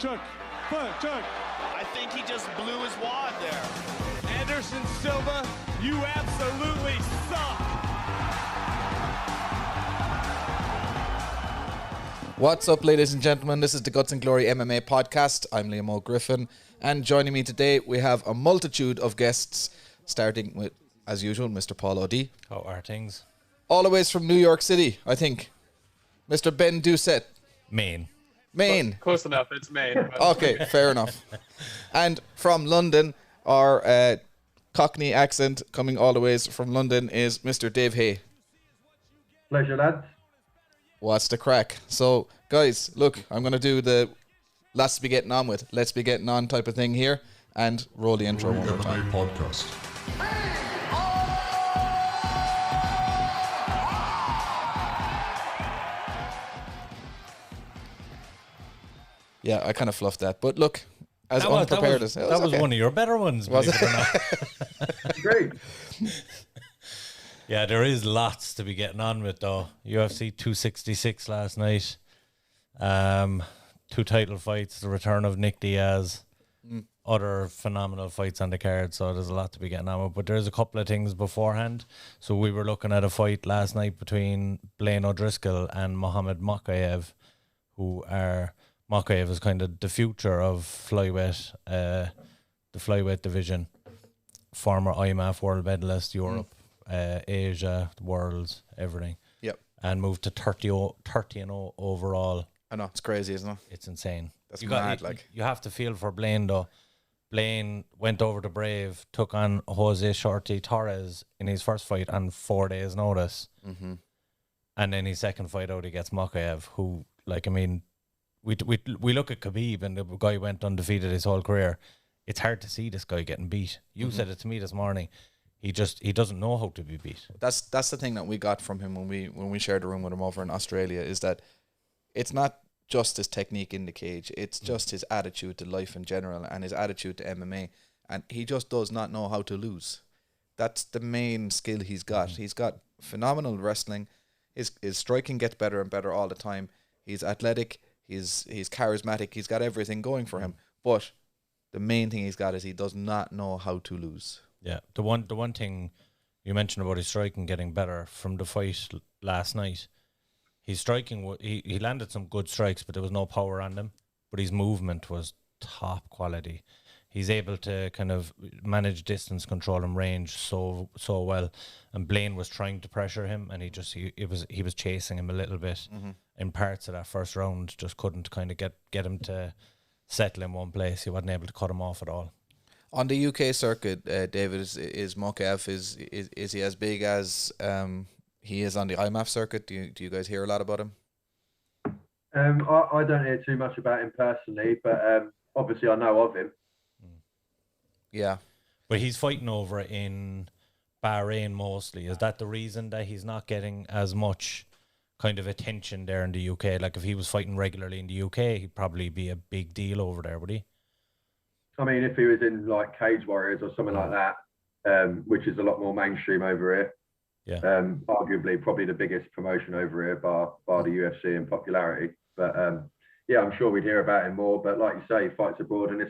Chuck. I think he just blew his wad there. Anderson Silva, you absolutely suck. What's up, ladies and gentlemen? This is the Guts and Glory MMA podcast. I'm Liam O'Griffin, and joining me today we have a multitude of guests, starting with, as usual, Mr. Paul O'D. How are things? All the way from New York City, I think. Mr. Ben Doucette. Maine. Close enough, it's Maine. But. Okay, fair enough. And from London, our Cockney accent coming all the way from London is Mr. Dave Hay. Pleasure, lads. What's the crack? So, guys, look, I'm going to do the let's be getting on type of thing here, and roll the intro one more time. Podcast. Yeah, I kind of fluffed that, but look, as unprepared as that was one of your better ones. Was it? Great. Yeah, there is lots to be getting on with though. UFC 266 last night. 2 title fights, the return of Nick Diaz, other phenomenal fights on the card, so there's a lot to be getting on with. But there's a couple of things beforehand. So we were looking at a fight last night between Blaine O'Driscoll and Mohamed Mokaev, Mokaev is kind of the future of flyweight, the flyweight division. Former IMAF world medalist, Europe, Asia, the world, everything. Yep. And moved to 30-0 overall. I know, it's crazy, isn't it? It's insane. That's mad. You have to feel for Blaine though. Blaine went over to Brave, took on Jose Shorty Torres in his first fight on 4 days' notice. Mm-hmm. And then his second fight out, he gets Mokaev, who, we look at Khabib, and the guy went undefeated his whole career. It's hard to see this guy getting beat. You said it to me this morning. He doesn't know how to be beat. That's the thing that we got from him when we shared a room with him over in Australia, is that it's not just his technique in the cage, it's just his attitude to life in general and his attitude to MMA, and he just does not know how to lose. That's the main skill he's got. He's got phenomenal wrestling. His striking gets better and better all the time. He's athletic, he's charismatic, he's got everything going for him. But the main thing he's got is he does not know how to lose. Yeah, the one thing you mentioned about his striking getting better from the fight last night, his striking, he landed some good strikes, but there was no power on them. But his movement was top quality. He's able to kind of manage distance, control, and range so well. And Blaine was trying to pressure him, and he was chasing him a little bit in parts of that first round. Just couldn't kind of get him to settle in one place. He wasn't able to cut him off at all. On the UK circuit, David, is Mokaev, is he as big as he is on the IMAF circuit? Do you guys hear a lot about him? I don't hear too much about him personally, but obviously I know of him. Yeah. But he's fighting over in Bahrain mostly. Is that the reason that he's not getting as much kind of attention there in the UK? Like if he was fighting regularly in the UK, he'd probably be a big deal over there, would he? I mean, if he was in like Cage Warriors or something like that, which is a lot more mainstream over here, arguably probably the biggest promotion over here, bar the UFC in popularity. But yeah, I'm sure we'd hear about him more. But like you say, he fights abroad, and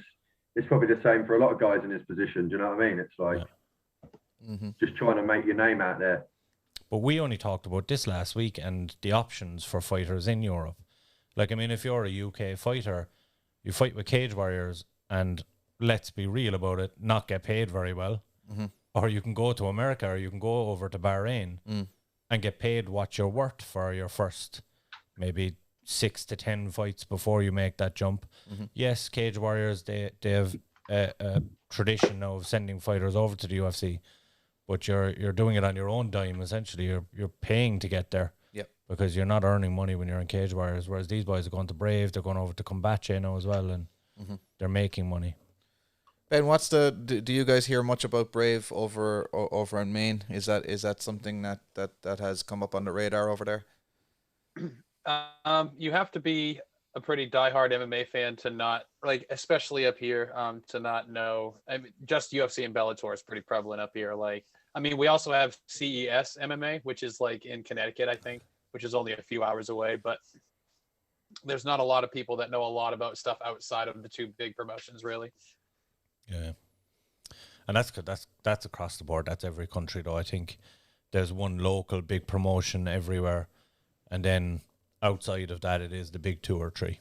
it's probably the same for a lot of guys in his position. Do you know what I mean? It's like just trying to make your name out there. But we only talked about this last week and the options for fighters in Europe. Like, I mean, if you're a UK fighter, you fight with Cage Warriors and, let's be real about it, not get paid very well. Or you can go to America, or you can go over to Bahrain and get paid what you're worth for your first maybe 6 to 10 fights before you make that jump. Yes, Cage Warriors, they have a tradition now of sending fighters over to the UFC, but you're doing it on your own dime. Essentially, you're paying to get there. Yep. Because you're not earning money when you're in Cage Warriors, whereas these boys are going to Brave, they're going over to Combatche now as well, and they're making money. Ben, do you guys hear much about Brave over in Maine? Is that something that has come up on the radar over there? You have to be a pretty diehard MMA fan to not, like, especially up here, to not know. I mean, just UFC and Bellator is pretty prevalent up here. Like, I mean, we also have CES MMA, which is like in Connecticut, I think, which is only a few hours away. But there's not a lot of people that know a lot about stuff outside of the two big promotions, really. Yeah, and that's across the board. That's every country, though. I think there's one local big promotion everywhere, and then outside of that, it is the big 2 or 3.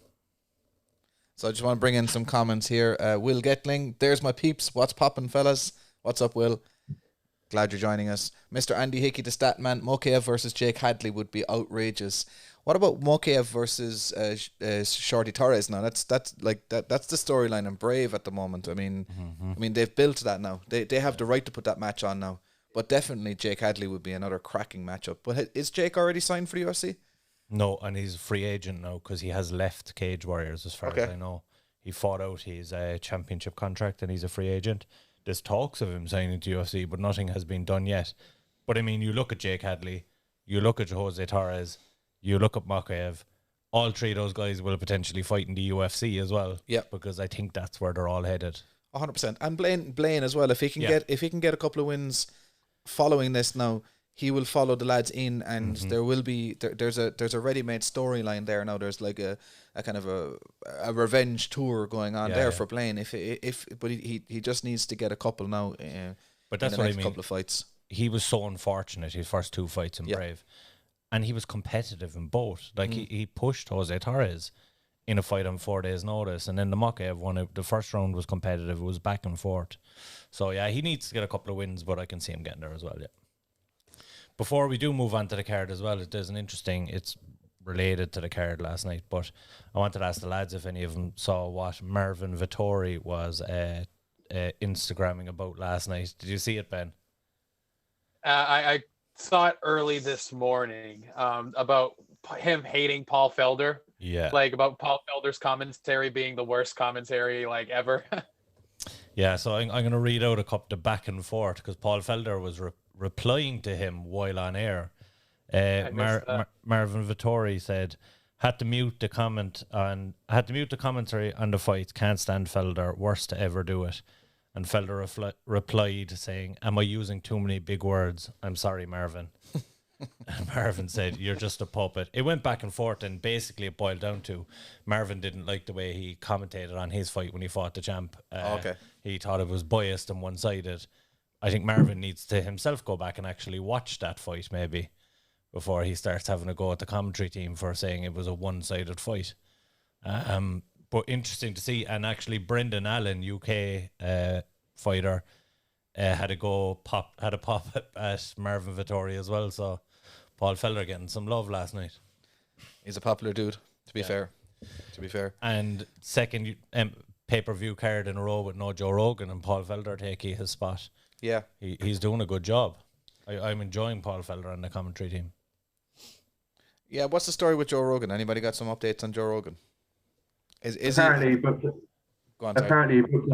So I just want to bring in some comments here. Will Getling, there's my peeps. What's poppin', fellas? What's up, Will? Glad you're joining us. Mr. Andy Hickey, the stat man. Mokaev versus Jake Hadley would be outrageous. What about Mokaev versus Shorty Torres now? That's the storyline in Brave at the moment. I mean, they've built that now. They have the right to put that match on now. But definitely Jake Hadley would be another cracking matchup. But is Jake already signed for the UFC? No, and he's a free agent now because he has left Cage Warriors, as far as I know. He fought out his championship contract and he's a free agent. There's talks of him signing to UFC, but nothing has been done yet. But I mean, you look at Jake Hadley, you look at Jose Torres, you look at Mokaev, all 3 of those guys will potentially fight in the UFC as well. Yeah, because I think that's where they're all headed. 100%. And Blaine as well. If he can get a couple of wins following this now, he will follow the lads in, and there will be there's a ready-made storyline there now. There's like a kind of a revenge tour going on for Blaine. But he just needs to get a couple now. But that's what I mean. Couple of fights. He was so unfortunate. His first 2 fights in Brave, and he was competitive in both. Like he pushed Jose Torres in a fight on 4 days' notice, and then the Mokaev one, the first round was competitive. It was back and forth. So yeah, he needs to get a couple of wins, but I can see him getting there as well. Yeah. Before we do move on to the card as well, there's an interesting, it's related to the card last night, but I wanted to ask the lads if any of them saw what Marvin Vittori was Instagramming about last night. Did you see it, Ben? I saw it early this morning about him hating Paul Felder. Yeah. Like about Paul Felder's commentary being the worst commentary like ever. Yeah, so I'm going to read out a couple of back and forth because Paul Felder was replying to him while on air. Marvin Vittori said, had to mute the commentary on the fight. Can't stand Felder. Worst to ever do it. And Felder replied saying, "Am I using too many big words? I'm sorry, Marvin." And Marvin said, "You're just a puppet." It went back and forth, and basically it boiled down to Marvin didn't like the way he commentated on his fight when he fought the champ. He thought it was biased and one-sided. I think Marvin needs to himself go back and actually watch that fight maybe before he starts having a go at the commentary team for saying it was a one-sided fight. But interesting to see. And actually Brendan Allen, UK fighter, had a pop at Marvin Vittori as well. So Paul Felder getting some love last night. He's a popular dude, to be fair. And second pay-per-view card in a row with no Joe Rogan and Paul Felder taking his spot. Yeah. He's doing a good job. I'm enjoying Paul Felder on the commentary team. Yeah, what's the story with Joe Rogan? Anybody got some updates on Joe Rogan? Apparently he booked a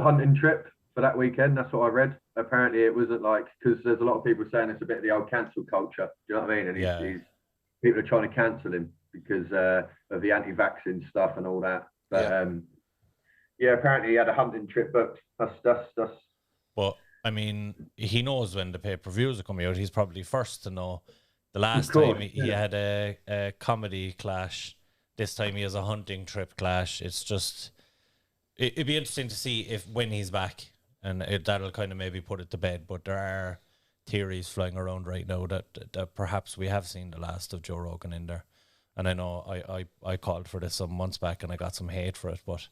hunting trip for that weekend. That's what I read. Apparently it wasn't like, because there's a lot of people saying it's a bit of the old cancel culture. Do you know what I mean? And people are trying to cancel him because of the anti-vaccine stuff and all that. But apparently he had a hunting trip booked. That's. But I mean, he knows when the pay-per-views are coming out. He's probably first to know. The last time he had a comedy clash. This time he has a hunting trip clash. It's just, it'd be interesting to see when he's back, and that'll kind of maybe put it to bed. But there are theories flying around right now that perhaps we have seen the last of Joe Rogan in there. And I know I called for this some months back and I got some hate for it. But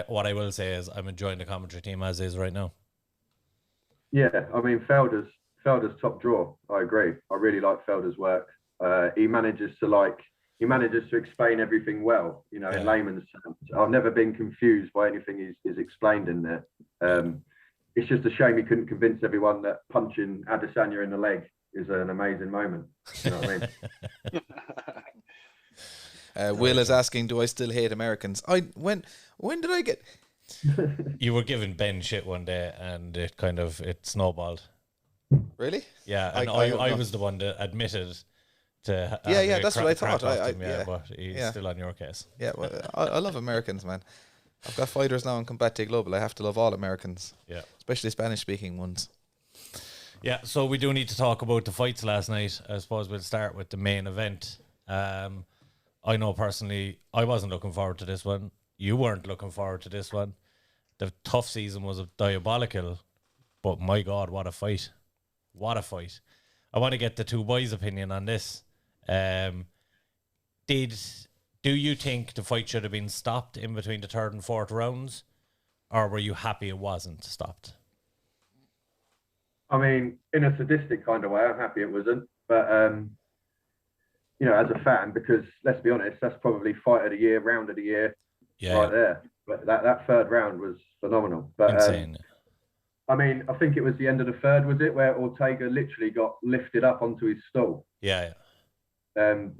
what I will say is I'm enjoying the commentary team as is right now. Yeah, I mean, Felder's top draw. I agree. I really like Felder's work. He manages to explain everything well, in layman's terms. I've never been confused by anything he's explained in there. It's just a shame he couldn't convince everyone that punching Adesanya in the leg is an amazing moment. You know what I mean? Will is asking, do I still hate Americans? When did I get... You were giving Ben shit one day and it snowballed. Really? Yeah, and I was the one that admitted to that's what I thought. But he's still on your case. Yeah, well, I love Americans, man. I've got fighters now in Combate Global. I have to love all Americans. Yeah. Especially Spanish-speaking ones. Yeah, so we do need to talk about the fights last night. I suppose we'll start with the main event. I know personally, I wasn't looking forward to this one. You weren't looking forward to this one. The tough season was diabolical, but my God, what a fight. What a fight. I want to get the two boys' opinion on this. Do you think the fight should have been stopped in between the third and fourth rounds, or were you happy it wasn't stopped? I mean, in a sadistic kind of way, I'm happy it wasn't. But, you know, as a fan, because let's be honest, that's probably fight of the year, round of the year, right there. But that third round was phenomenal. But, insane. I mean, I think it was the end of the third, was it, where Ortega literally got lifted up onto his stool. Yeah.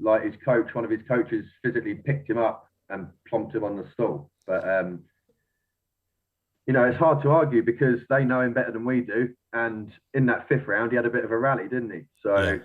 Like his coach, one of his coaches physically picked him up and plonked him on the stool. But, you know, it's hard to argue because they know him better than we do. And in that fifth round, he had a bit of a rally, didn't he? So, yeah.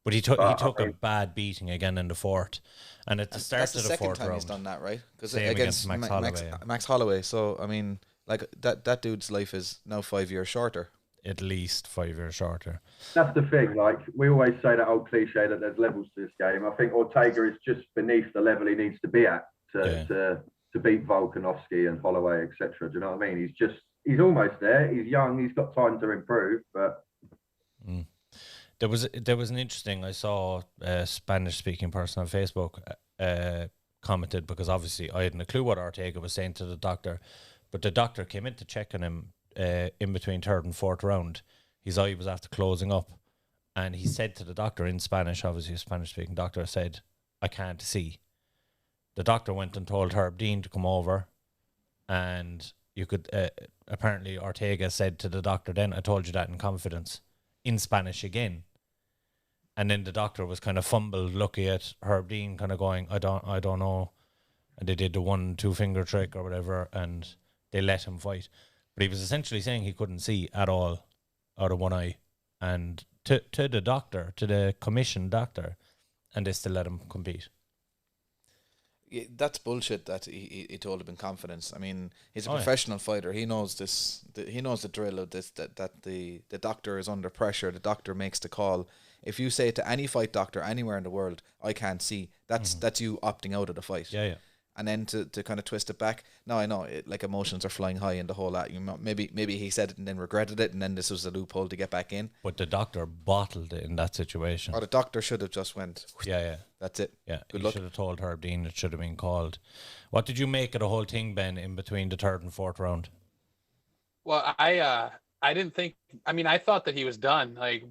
But he took a bad beating again in the fourth. And at the start of the fourth round. That's the second time he's done that, right? Because against Max Holloway. So, I mean, like that dude's life is now 5 years shorter. At least 5 years shorter. That's the thing. Like, we always say that old cliche that there's levels to this game. I think Ortega is just beneath the level he needs to be at to beat Volkanovski and Holloway, etc. Do you know what I mean? He's almost there. He's young. He's got time to improve. But there was an interesting. I saw a Spanish-speaking person on Facebook commented, because obviously I hadn't a clue what Ortega was saying to the doctor, but the doctor came in to check on him in between third and fourth round. His eye was after closing up, and he said to the doctor in Spanish, obviously a Spanish-speaking doctor, said, "I can't see." The doctor went and told Herb Dean to come over, and you could apparently Ortega said to the doctor then, "I told you that in confidence," in Spanish again. And then the doctor was kind of fumbled, looking at Herb Dean, kind of going, I don't know. And they did the 1-2 finger trick or whatever, and they let him fight. But he was essentially saying he couldn't see at all out of one eye. And to the doctor, to the commissioned doctor, and they still let him compete. Yeah, that's bullshit that he told him in confidence. I mean, he's a professional fighter. He knows this. He knows the drill of this, that the doctor is under pressure. The doctor makes the call. If you say to any fight doctor anywhere in the world, "I can't see," that's you opting out of the fight. Yeah. And then to kind of twist it back. No, I know, like emotions are flying high in the whole lot. You know, maybe he said it and then regretted it, and then this was a loophole to get back in. But the doctor bottled it in that situation. Or the doctor should have just went. Yeah. That's it. Yeah, Good luck. luck. Should have told Herb Dean it should have been called. What did you make of the whole thing, Ben, in between the third and fourth round? Well, I didn't think. I mean, I thought that he was done. Like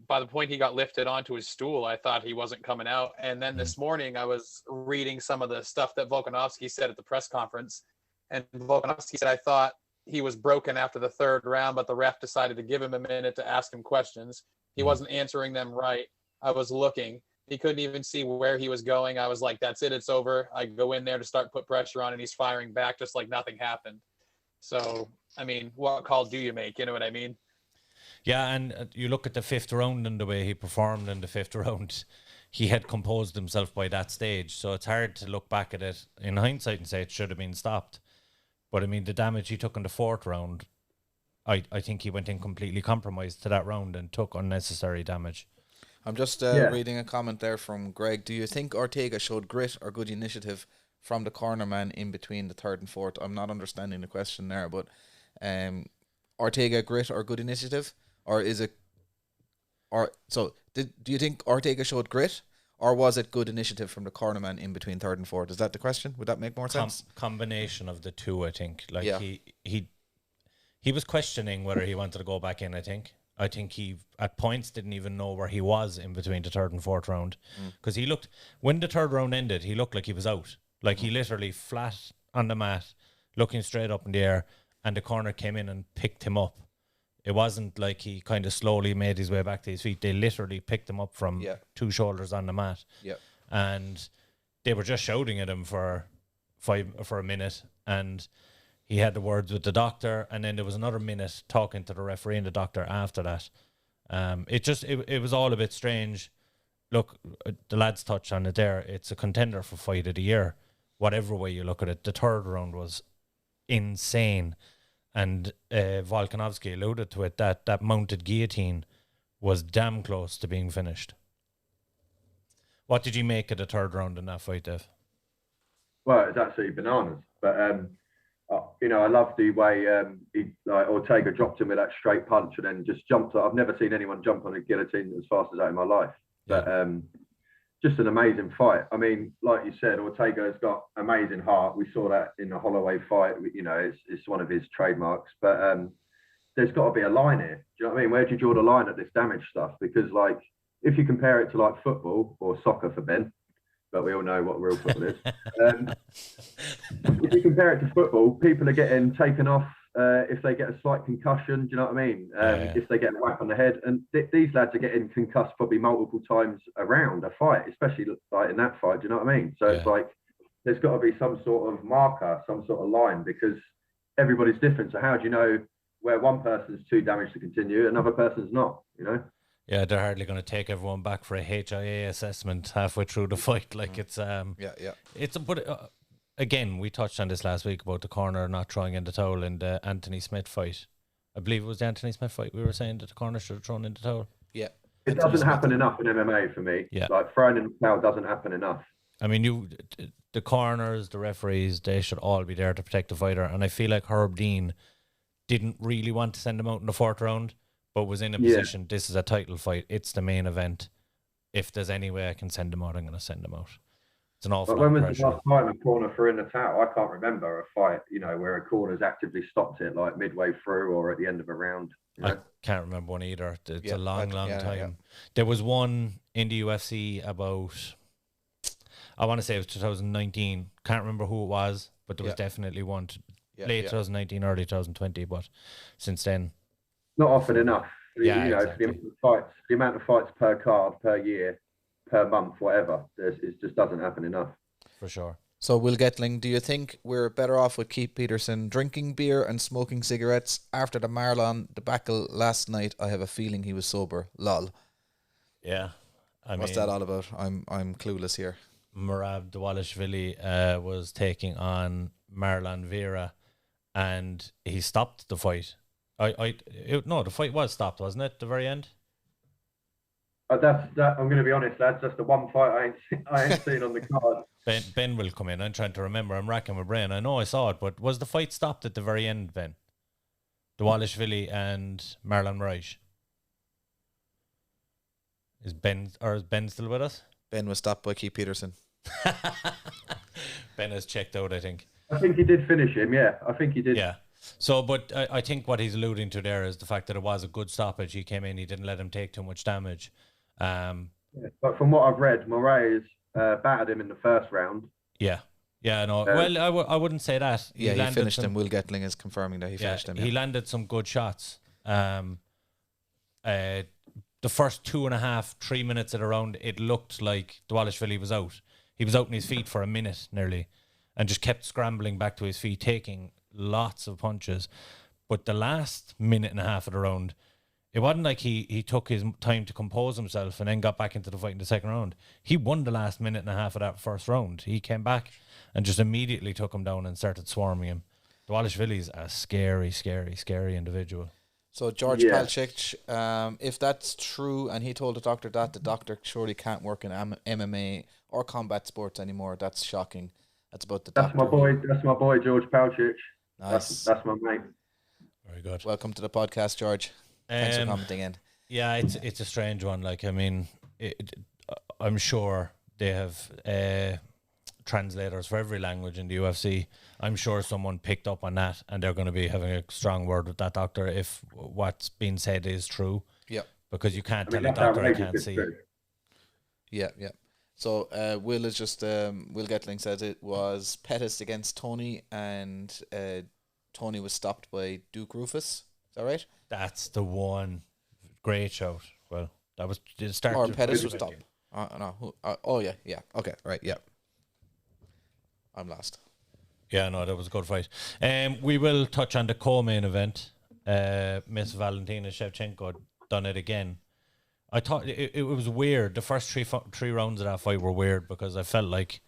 by the point he got lifted onto his stool, I thought he wasn't coming out. And then this morning, I was reading some of the stuff that Volkanovski said at the press conference, and Volkanovski said, "I thought he was broken after the third round, but the ref decided to give him a minute to ask him questions. He wasn't answering them right. I was looking. He couldn't even see where he was going. I was like, that's it. It's over." I go in there to start put pressure on, and he's firing back just like nothing happened. So, I mean, what call do you make? You know what I mean? Yeah, and you look at the fifth round and the way he performed in the fifth round, he had composed himself by that stage. So it's hard to look back at it in hindsight and say it should have been stopped. But, I mean, the damage he took in the fourth round, I think he went in completely compromised to that round and took unnecessary damage. I'm just reading a comment there from Greg. Do you think Ortega showed grit or good initiative from the corner man in between the third and fourth? I'm not understanding the question there, but Ortega grit or good initiative, or is it? Or so do you think Ortega showed grit, or was it good initiative from the corner man in between third and fourth? Is that the question? Would that make more sense? Combination of the two, I think. Like yeah. he was questioning whether he wanted to go back in. I think he at points didn't even know where he was in between the third and fourth round, because he looked, when the third round ended, he looked like he was out. Like he literally flat on the mat, looking straight up in the air, and the corner came in and picked him up. It wasn't like he kind of slowly made his way back to his feet. They literally picked him up from two shoulders on the mat. Yeah. And they were just shouting at him for a minute, and he had the words with the doctor, and then there was another minute talking to the referee and the doctor after that. It was all a bit strange. Look, the lads touched on it there. It's a contender for fight of the year, whatever way you look at it. The third round was insane, and Volkanovski alluded to it, that mounted guillotine was damn close to being finished. What did you make of the third round in that fight, Dev? Well, it's absolutely bananas. But you know, I love the way Ortega dropped him with that straight punch and then just jumped. I've never seen anyone jump on a guillotine as fast as that in my life. Yeah. But just an amazing fight. I mean, like you said, Ortega's got amazing heart. We saw that in the Holloway fight. You know, it's one of his trademarks. But there's got to be a line here. Do you know what I mean? Where do you draw the line at this damage stuff? Because like, if you compare it to like football or soccer for Ben, but we all know what real football is. If you compare it to football, people are getting taken off if they get a slight concussion. Do you know what I mean? If they get a whack on the head, and these lads are getting concussed probably multiple times around a fight, especially like in that fight. Do you know what I mean? So it's like there's got to be some sort of marker, some sort of line, because everybody's different. So how do you know where one person's too damaged to continue, another person's not? You know? Yeah, they're hardly going to take everyone back for a HIA assessment halfway through the fight. Like it's but again, we touched on this last week about the corner not throwing in the towel in the Anthony Smith fight. I believe it was the Anthony Smith fight. We were saying that the corner should have thrown in the towel. Yeah, it doesn't happen enough in MMA for me. Yeah, like throwing in the towel doesn't happen enough. I mean, the corners, the referees, they should all be there to protect the fighter. And I feel like Herb Dean didn't really want to send him out in the fourth round, but was in a position, this is a title fight, it's the main event. If there's any way I can send him out, I'm going to send him out. It's an awful lot of pressure. When was the last time a corner threw in the towel? I can't remember a fight, you know, where a corner's actively stopped it, like midway through or at the end of a round. You know? I can't remember one either. It's a long time. Yeah. There was one in the UFC about, I want to say it was 2019. Can't remember who it was, but there was definitely one late 2019, early 2020. But since then, not often enough. Yeah, you know, exactly. The amount of fights per card, per year, per month, whatever. It just doesn't happen enough. For sure. So, Will Getling, do you think we're better off with Keith Peterson drinking beer and smoking cigarettes after the Marlon debacle last night? I have a feeling he was sober. Lol. Yeah. What's that all about? I'm clueless here. Merab Dvalishvili was taking on Marlon Vera, and he stopped the fight. No, the fight was stopped, wasn't it? At the very end. I'm going to be honest, lads. That's the one fight I ain't seen on the card. Ben will come in. I'm trying to remember. I'm racking my brain. I know I saw it, but was the fight stopped at the very end, Ben? Dvalishvili and Marlon Moraes. Is Ben still with us? Ben was stopped by Keith Peterson. Ben has checked out, I think. I think he did finish him, yeah. I think he did. Yeah. So, but I think what he's alluding to there is the fact that it was a good stoppage. He came in, he didn't let him take too much damage. But from what I've read, Moraes battered him in the first round. Yeah. Yeah, no. Well, I wouldn't say that. He finished him. Will Getling is confirming that he finished him. He landed some good shots. The first 2.5, 3 minutes of the round, it looked like Dvalishvili was out. He was out on his feet for a minute nearly and just kept scrambling back to his feet, taking lots of punches. But the last minute and a half of the round, it wasn't like he took his time to compose himself and then got back into the fight in the second round. He won the last minute and a half of that first round. He came back and just immediately took him down and started swarming him. Dvalishvili's a scary, scary, scary individual. So George Palcic, if that's true, and he told the doctor that, the doctor surely can't work in MMA or combat sports anymore. That's shocking. That's about the doctor. That's my boy, George Palcic. Nice. That's my mate. Very good. Welcome to the podcast, George. Thanks for commenting in. Yeah, it's a strange one. Like, I mean, I'm sure they have translators for every language in the UFC. I'm sure someone picked up on that, and they're going to be having a strong word with that doctor if what's being said is true. Yeah. Because you can't tell a doctor I can't see. Yeah. So Will is just Will Getling says it was Pettis against Tony, and Tony was stopped by Duke Rufus. Is that right? That's the one. Great shout. Well, that was the start. Or Pettis was stopped. Yeah. Okay, right. Yeah. I'm lost. Yeah, no, that was a good fight. We will touch on the co-main event. Miss Valentina Shevchenko done it again. I thought it was weird. The first three rounds of that fight were weird because I felt like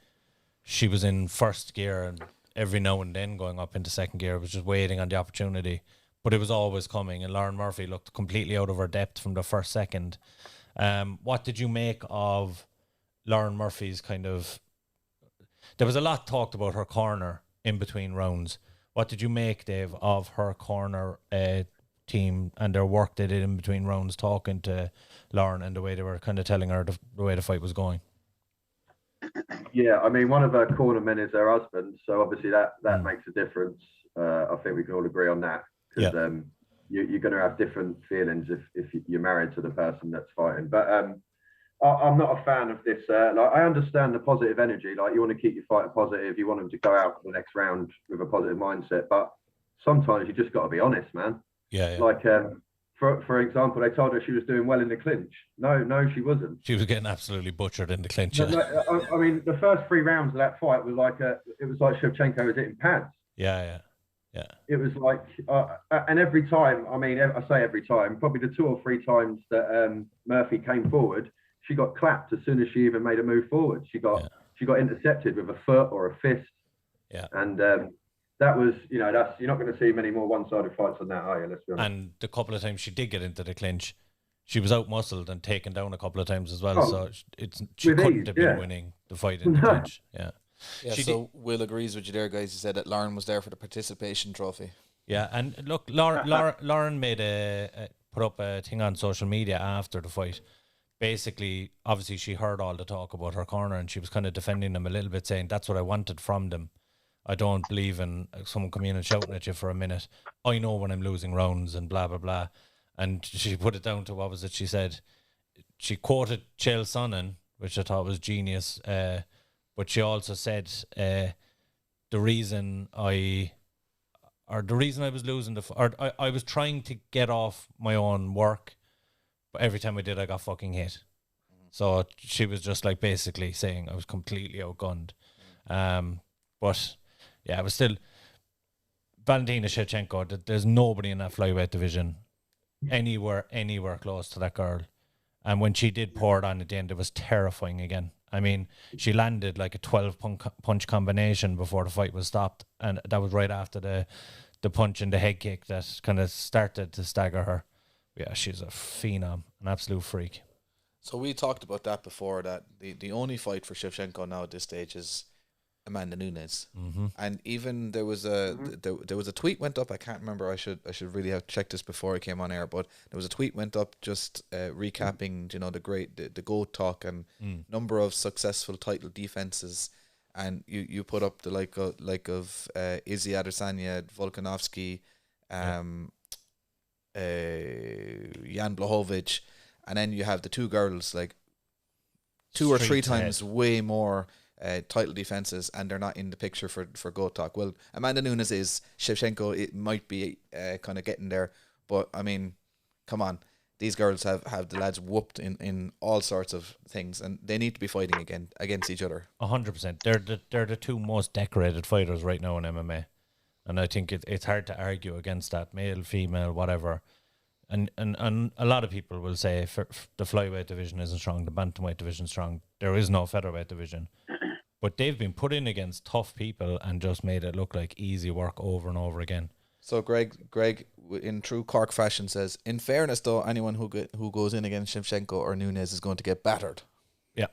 she was in first gear and every now and then going up into second gear. Was just waiting on the opportunity. But it was always coming, and Lauren Murphy looked completely out of her depth from the first second. What did you make of Lauren Murphy's kind of... There was a lot talked about her corner in between rounds. What did you make, Dave, of her corner team and their work they did in between rounds, talking to Lauren and the way they were kind of telling her the way the fight was going? Yeah, I mean, one of her corner men is her husband, so obviously that makes a difference. I think we can all agree on that, because you're going to have different feelings if you're married to the person that's fighting. But I'm not a fan of this. Like, I understand the positive energy. Like, you want to keep your fighter positive. You want them to go out for the next round with a positive mindset. But sometimes you just got to be honest, man. Yeah. Like, for example, they told her she was doing well in the clinch. No, she wasn't. She was getting absolutely butchered in the clinch. I mean, the first 3 rounds of that fight was like Shevchenko was hitting pads. Yeah. It was like, and every time, I mean, I say every time, probably the 2 or 3 times that Murphy came forward, she got clapped as soon as she even made a move forward. She got intercepted with a foot or a fist. Yeah. And that was, you're not going to see many more one-sided fights on that, are you? Let's be honest. And the couple of times she did get into the clinch, she was out-muscled and taken down a couple of times as well. So she couldn't have been winning the fight in the clinch. Yeah. Will agrees with you there, guys. He said that Lauren was there for the participation trophy. Yeah, and look, Lauren made put up a thing on social media after the fight. Basically, obviously, she heard all the talk about her corner, and she was kind of defending them a little bit, saying that's what I wanted from them. I don't believe in someone coming in and shouting at you for a minute. I know when I'm losing rounds and blah blah blah. And she put it down to, what was it she said? She quoted Chael Sonnen, which I thought was genius. But she also said the reason I was losing I was trying to get off my own work, but every time I did, I got fucking hit. So she was just like basically saying I was completely outgunned. But yeah, it was still Valentina Shevchenko. There's nobody in that flyweight division anywhere close to that girl. And when she did pour it on at the end, it was terrifying again. I mean, she landed like a 12 punch combination before the fight was stopped, and that was right after the punch and the head kick that kind of started to stagger her. Yeah, she's a phenom, an absolute freak. So we talked about that before, that the only fight for Shevchenko now at this stage is Amanda Nunes. And even there was a tweet went up. I can't remember. I should really have checked this before I came on air. But there was a tweet went up just recapping, the GOAT talk and number of successful title defenses. And you put up the like of Izzy Adesanya, Volkanovski, Jan Blachowicz, and then you have the 2 girls like 2 or 3 times way more title defenses, and they're not in the picture for GOAT talk. Well, Amanda Nunes is. Shevchenko, it might be kind of getting there, but I mean, come on, these girls have the lads whooped in all sorts of things, and they need to be fighting again against each other. 100%. They're the 2 most decorated fighters right now in MMA, and I think it's hard to argue against that. Male, female, whatever. And a lot of people will say the flyweight division isn't strong, the bantamweight division is strong. There is no featherweight division. But they've been put in against tough people and just made it look like easy work over and over again. So Greg, in true Cork fashion, says, in fairness though, anyone who goes in against Shevchenko or Nunes is going to get battered. Yeah.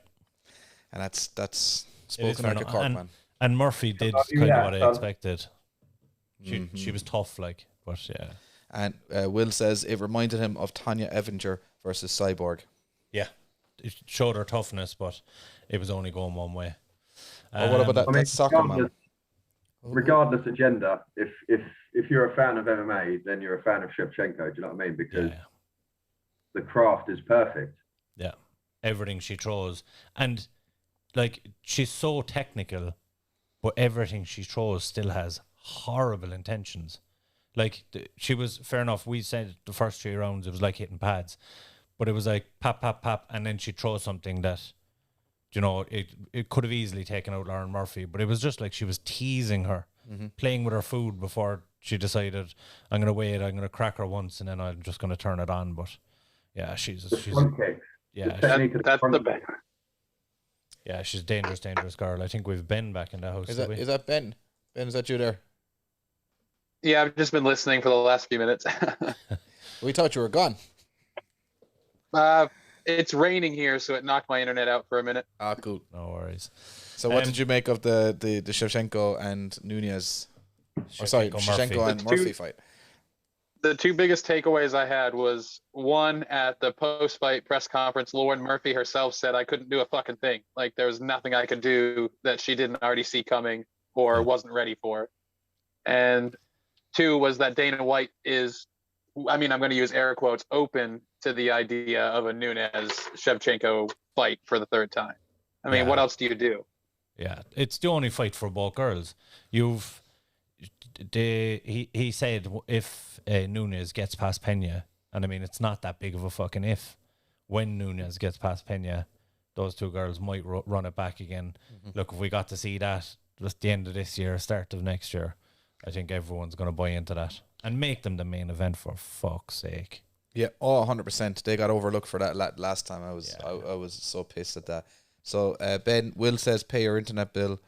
And that's spoken like a Cork man. And Murphy did kind of what I expected. She was tough, but yeah. And Will says it reminded him of Tanya Evinger versus Cyborg. Yeah. It showed her toughness, but it was only going one way. What about that soccer man? Regardless of gender, if you're a fan of MMA, then you're a fan of Shevchenko. Do you know what I mean? Because the craft is perfect. Yeah, everything she throws, and she's so technical, but everything she throws still has horrible intentions. She was fair enough. We said the first 3 rounds it was like hitting pads, but it was like pop, pop, pop, and then she'd throw something that, it could have easily taken out Lauren Murphy, but it was just like she was teasing her, playing with her food before she decided, I'm going to wait, I'm going to crack her once, and then I'm just going to turn it on. But yeah, she's that's the best. Yeah, she's a dangerous girl. I think we've Ben back in the house. Is that Ben? Ben, is that you there? Yeah, I've just been listening for the last few minutes. We thought you were gone. It's raining here, so it knocked my internet out for a minute. Ah, cool. No worries. So what did you make of the Shevchenko and Nunez? Shevchenko and Murphy fight. The two biggest takeaways I had was, one, at the post-fight press conference, Lauren Murphy herself said I couldn't do a fucking thing. Like, there was nothing I could do that she didn't already see coming or wasn't ready for. And two was that Dana White is, I mean, I'm going to use air quotes, open to the idea of a Nunez-Shevchenko fight for the third time. I mean, what else do you do? Yeah, it's the only fight for both girls. He said if Nunez gets past Pena, and I mean it's not that big of a fucking if. When Nunez gets past Pena, those two girls might run it back again. Look, if we got to see that at the end of this year, start of next year, I think everyone's going to buy into that and make them the main event, for fuck's sake. Yeah, 100%. They got overlooked for that last time. I was so pissed at that. So Ben Will says pay your internet bill.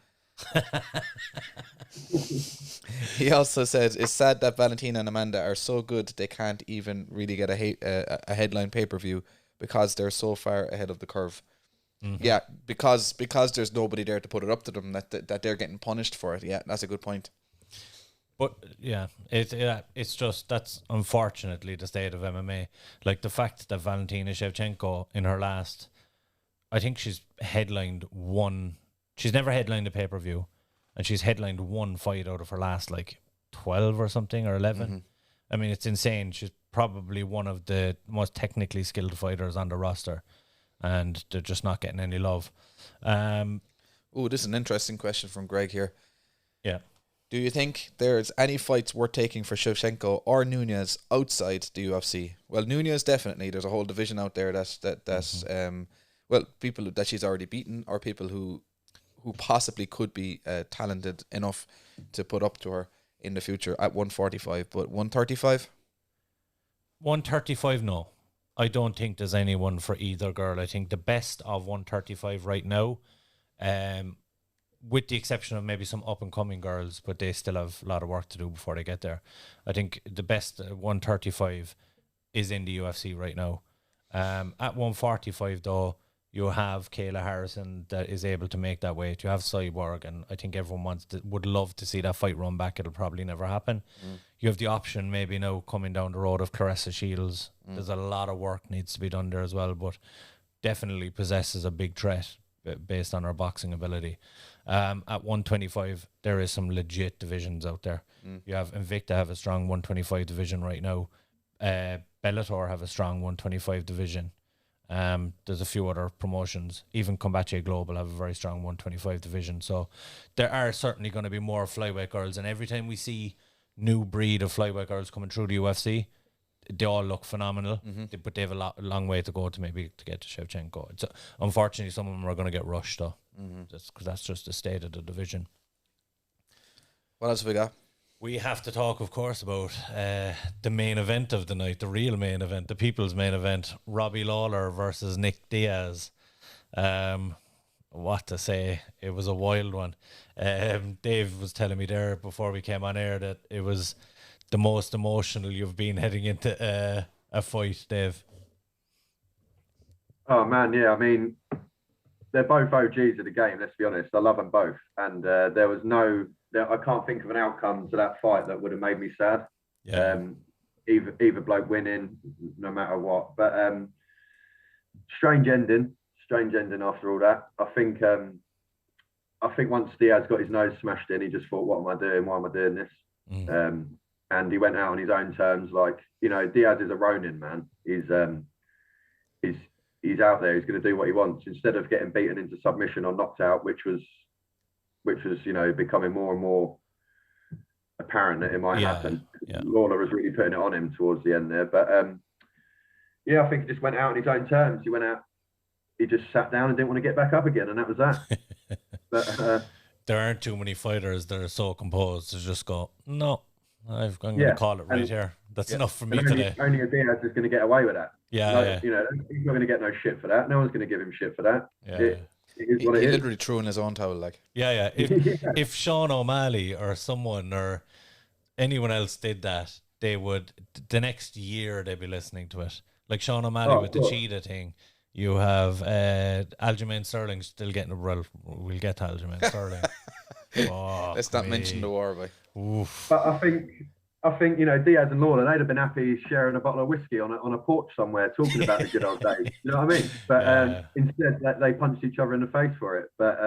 He also says it's sad that Valentina and Amanda are so good they can't even really get a headline pay-per-view because they're so far ahead of the curve. Yeah, because there's nobody there to put it up to them that they're getting punished for it. Yeah, that's a good point. But yeah, it's just, that's unfortunately the state of MMA. Like the fact that Valentina Shevchenko in her last, I think she's headlined one. She's never headlined a pay-per-view, and she's headlined one fight out of her last, 12 or something, or 11. I mean, it's insane. She's probably one of the most technically skilled fighters on the roster, and they're just not getting any love. This is an interesting question from Greg here. Yeah. Do you think there's any fights worth taking for Shevchenko or Nunez outside the UFC? Well, Nunez definitely. There's a whole division out there that's people that she's already beaten, or people who possibly could be talented enough to put up to her in the future at 145. But 135? 135, no. I don't think there's anyone for either girl. I think the best of 135 right now, with the exception of maybe some up-and-coming girls, but they still have a lot of work to do before they get there. I think the best 135 is in the UFC right now. At 145, though, you have Kayla Harrison that is able to make that weight. You have Cyborg, and I think everyone would love to see that fight run back. It'll probably never happen. You have the option maybe now coming down the road of Clarissa Shields. There's a lot of work needs to be done there as well, but definitely possesses a big threat based on her boxing ability. At 125, there is some legit divisions out there. You have Invicta have a strong 125 division right now. Bellator have a strong 125 division. There's a few other promotions. Even Combate Global have a very strong 125 division. So there are certainly going to be more flyweight girls. And every time we see new breed of flyweight girls coming through the UFC, they all look phenomenal. But they have a long way to go to get to Shevchenko. It's unfortunately, some of them are going to get rushed though. Because that's just the state of the division. What else have we got? We have to talk, of course, about the main event of the night, the real main event, the people's main event, Robbie Lawler versus Nick Diaz. What to say? It was a wild one. Dave was telling me there before we came on air that it was the most emotional you've been heading into a fight, Dave. Oh, man, yeah. I mean, they're both OGs of the game, let's be honest. I love them both. And there was I can't think of an outcome to that fight that would have made me sad. Yeah. Either bloke winning, no matter what. But strange ending after all that. I think once Diaz got his nose smashed in, he just thought, what am I doing? Why am I doing this? And he went out on his own terms. Diaz is a Ronin, man. He's out there. He's going to do what he wants instead of getting beaten into submission or knocked out, which was becoming more and more apparent that it might happen. Yeah. Lawler was really putting it on him towards the end there. But I think he just went out on his own terms. He went out, he just sat down and didn't want to get back up again, and that was that. But there aren't too many fighters that are so composed to just go, no, I'm going to call it right here. That's enough for me today. Only a Diaz is going to get away with that. He's not going to get no shit for that. No one's going to give him shit for that. He literally threw in his own towel, If Sean O'Malley or someone or anyone else did that, they would, the next year they'd be listening to it. Like Sean O'Malley with the cheetah thing. You have Aljamain Sterling still getting a well. We'll get to Aljamain Sterling. Let's not mention the war, boy. Oof. But I think Diaz and Lawler, they'd have been happy sharing a bottle of whiskey on a porch somewhere, talking about the good old days. You know what I mean? But instead, they punched each other in the face for it. But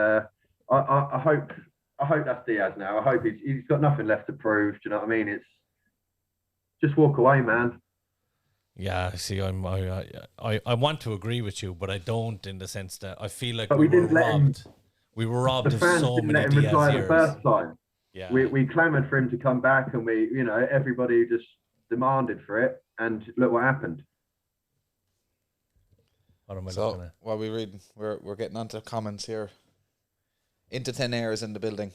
I hope that's Diaz now. I hope he's got nothing left to prove. Do you know what I mean? It's just walk away, man. Yeah, see, I want to agree with you, but I don't, in the sense that I feel like we were robbed. We were robbed of so many Diaz years. The first time. Yeah. We clamoured for him to come back, and everybody just demanded for it, and look what happened. What am I so looking at? while we read, we're getting onto comments here. Into 10 airs in the building.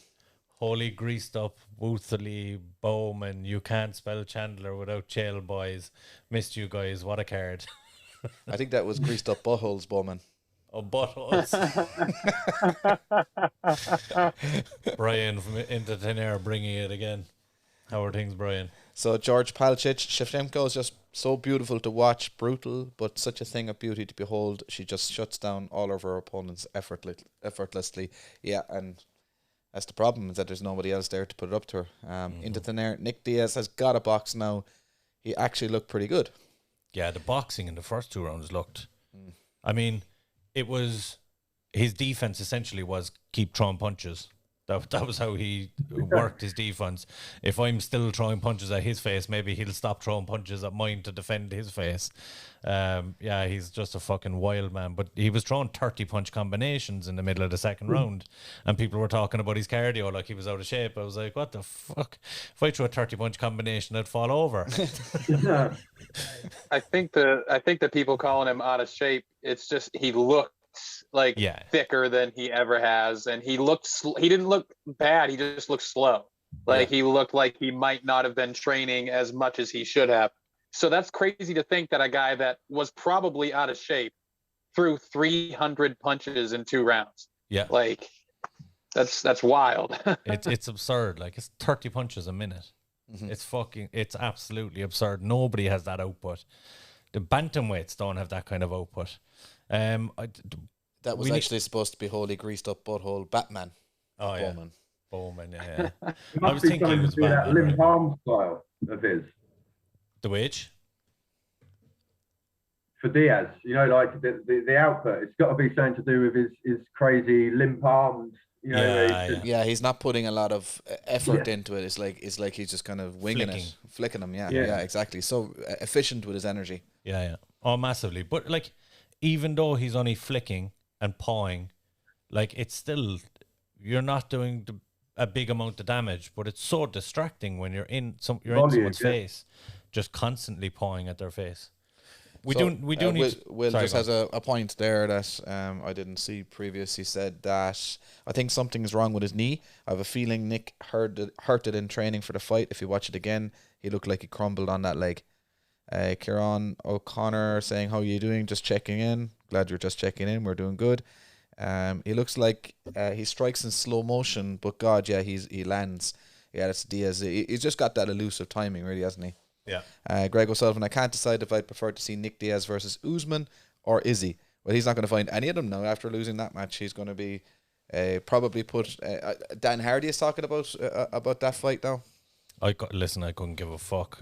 Holy greased up, Woothily, Bowman. You can't spell Chandler without jail, boys. Missed you guys. What a card. I think that was greased up buttholes, Bowman. Oh, buttholes. Brian from Into Thin Air bringing it again. How are things, Brian? So George Palcic, Shevchenko is just so beautiful to watch, brutal, but such a thing of beauty to behold. She just shuts down all of her opponents effortlessly. Yeah, and that's the problem, is that there's nobody else there to put it up to her. Into Thin Air, Nick Diaz has got a box now. He actually looked pretty good. Yeah, the boxing in the first 2 rounds looked... I mean, it was... His defense essentially was keep throwing punches. That was how he worked his defense. If I'm still throwing punches at his face, maybe he'll stop throwing punches at mine to defend his face. Yeah, he's just a fucking wild man. But he was throwing 30 punch combinations in the middle of the second round, and people were talking about his cardio like he was out of shape. I was like, what the fuck? If I threw a 30 punch combination, I'd fall over. I think the people calling him out of shape, it's just he looked like thicker than he ever has, and he didn't look bad, he just looked slow. He looked like he might not have been training as much as he should have. So that's crazy to think that a guy that was probably out of shape threw 300 punches in 2 rounds. Yeah, that's wild. it's absurd. It's 30 punches a minute. It's absolutely absurd. Nobody has that output. The bantamweights don't have that kind of output. That was actually supposed to be Holy Greased Up Butthole Batman. Oh, yeah. Bowman, yeah. I was thinking he was Batman. That limp arm style of his. The which? For Diaz, the output, it's got to be something to do with his crazy limp arms. Yeah, he's not putting a lot of effort into it. It's like he's just kind of winging flicking them. Yeah, exactly. So efficient with his energy. Yeah. Oh, massively. But even though he's only flicking and pawing, it's still, you're not doing a big amount of damage, but it's so distracting when you're in someone's face, just constantly pawing at their face. We do need. Will just has a point there that I didn't see previously. He said that I think something is wrong with his knee. I have a feeling Nick hurt it in training for the fight. If you watch it again, he looked like he crumbled on that leg. Kieran O'Connor saying, how are you doing? Just checking in. Glad you're just checking in. We're doing good. He looks like he strikes in slow motion, but God, yeah, he lands. Yeah, that's Diaz. He's just got that elusive timing, really, hasn't he? Yeah. Greg O'Sullivan, I can't decide if I'd prefer to see Nick Diaz versus Usman or Izzy. Well, he's not going to find any of them now after losing that match. He's going to be probably put. Dan Hardy is talking about that fight now. Listen, I couldn't give a fuck.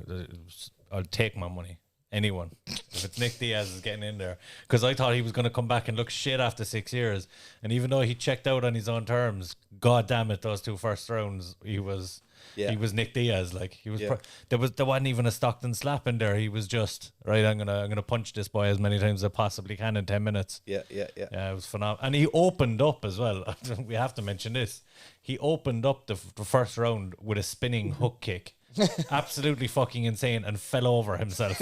I'll take my money. Anyone. If it's Nick Diaz is getting in there. Because I thought he was going to come back and look shit after 6 years. And even though he checked out on his own terms, God damn it, those 2 first rounds, he was Nick Diaz. He was there wasn't even a Stockton slap in there. He was just right. I'm gonna punch this boy as many times as I possibly can in 10 minutes. Yeah. It was phenomenal, and he opened up as well. We have to mention this. He opened up the first round with a spinning hook kick. Absolutely fucking insane, and fell over himself.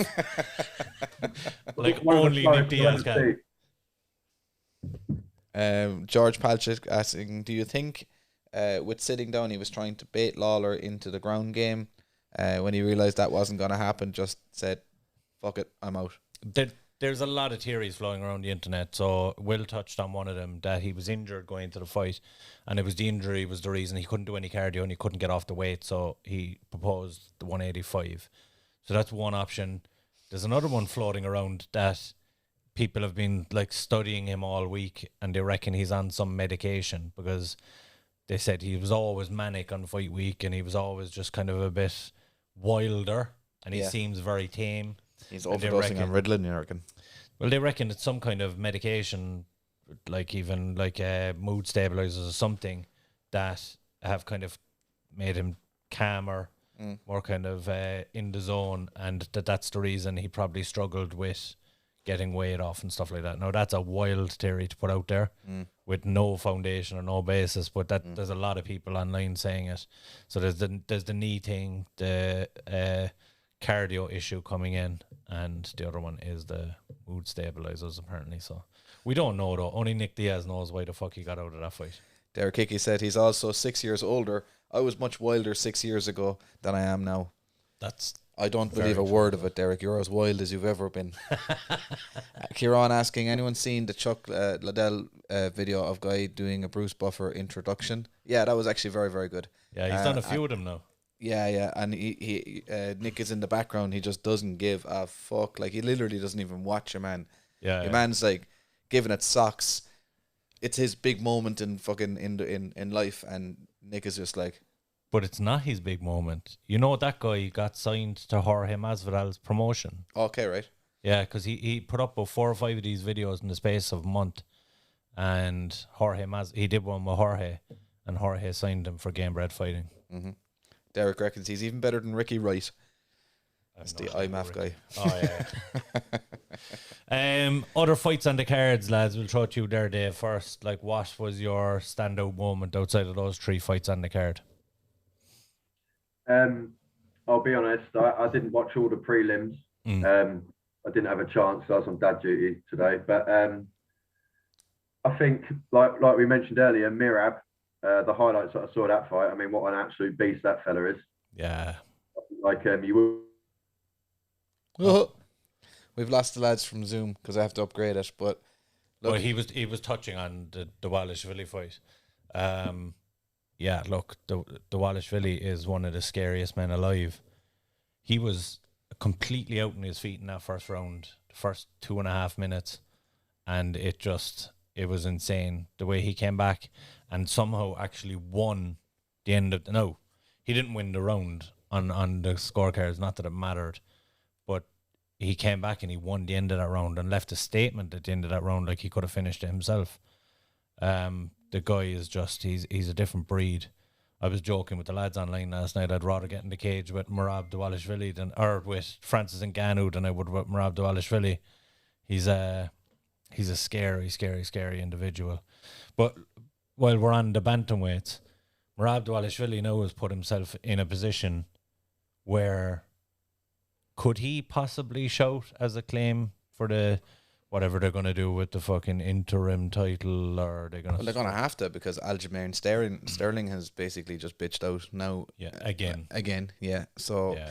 Only Nick Diaz can. George Palcic asking, do you think with sitting down he was trying to bait Lawler into the ground game? When he realised that wasn't going to happen, just said, fuck it, I'm out. There's a lot of theories flowing around the internet. So Will touched on one of them, that he was injured going into the fight, and it was the injury was the reason he couldn't do any cardio and he couldn't get off the weight, so he proposed the 185. So that's one option. There's another one floating around that people have been like studying him all week, and they reckon he's on some medication because they said he was always manic on fight week, and he was always just kind of a bit wilder, and he seems very tame. He's overdosing on Ritalin, you reckon? Well, they reckon it's some kind of medication, like even like mood stabilizers or something, that have kind of made him calmer, more kind of in the zone, and that's the reason he probably struggled with getting weight off and stuff like that. Now, that's a wild theory to put out there with no foundation or no basis, but that there's a lot of people online saying it. So there's the knee thing, the cardio issue coming in, and the other one is the mood stabilizers, apparently. So we don't know, though. Only Nick Diaz knows why the fuck he got out of that fight. Derek Hickey said he's also 6 years older. I was much wilder 6 years ago than I am now. I don't believe a word of it, Derek. You're as wild as you've ever been. Kieran asking, anyone seen the Chuck Liddell video of guy doing a Bruce Buffer introduction? Yeah, that was actually very, very good. Yeah, he's done a few of them now. Yeah, and he Nick is in the background. He just doesn't give a fuck. Like, he literally doesn't even watch your man. Yeah, your man's like giving it socks. It's his big moment in fucking in life, and Nick is just like. But it's not his big moment. You know, that guy got signed to Jorge Masvidal's promotion. Okay, right. Yeah, because he put up about 4 or 5 of these videos in the space of a month, and he did one with Jorge, and Jorge signed him for Game Bread Fighting. Mm-hmm. Derek reckons he's even better than Ricky Wright. That's the IMAF guy. Oh, yeah. Other fights on the cards, lads. We'll throw it to you there, Dave. First, like, what was your standout moment outside of those 3 fights on the card? I'll be honest, I didn't watch all the prelims. I didn't have a chance. I was on dad duty today. But I think, like we mentioned earlier, Mirab, the highlights that I saw of that fight, I mean, what an absolute beast that fella is. Yeah. Like, you will... Oh. We've lost the lads from Zoom because I have to upgrade it. But look, he was touching on the Walishvili fight. Yeah, look, the Walishvili is one of the scariest men alive. He was completely out on his feet in that first round, the first 2.5 minutes, and it was insane the way he came back and somehow actually won the end of no, he didn't win the round on the scorecards, not that it mattered, but he came back and he won the end of that round and left a statement at the end of that round like he could have finished it himself. The guy is just, he's a different breed. I was joking with the lads online last night. I'd rather get in the cage with Merab Dvalishvili or with Francis Ngannou than I would with Merab Dvalishvili. He's a scary, scary, scary individual. But while we're on the bantamweights, Merab Dvalishvili now has put himself in a position where could he possibly shout as a claim for the whatever they're going to do with the fucking interim title, or they're going to... Well, they're going to have to, because Aljamain Sterling has basically just bitched out now. Yeah, again, yeah. So, yeah.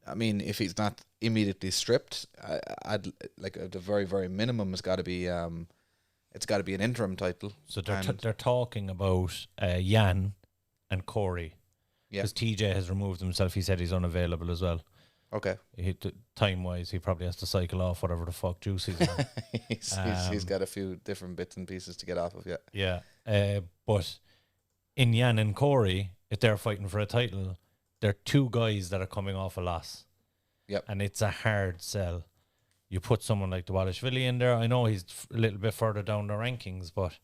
I mean, if he's not immediately stripped, I'd like at the very, very minimum, it's got to be an interim title. So they're talking about Jan and Corey. Yeah. Because TJ has removed himself. He said he's unavailable as well. Okay. Time-wise, he probably has to cycle off whatever the fuck juice he's on. he's got a few different bits and pieces to get off of, yeah. Yeah. But in Jan and Corey, if they're fighting for a title, they're 2 guys that are coming off a loss. Yep. And it's a hard sell. You put someone like Dvalishvili in there. I know he's a little bit further down the rankings, but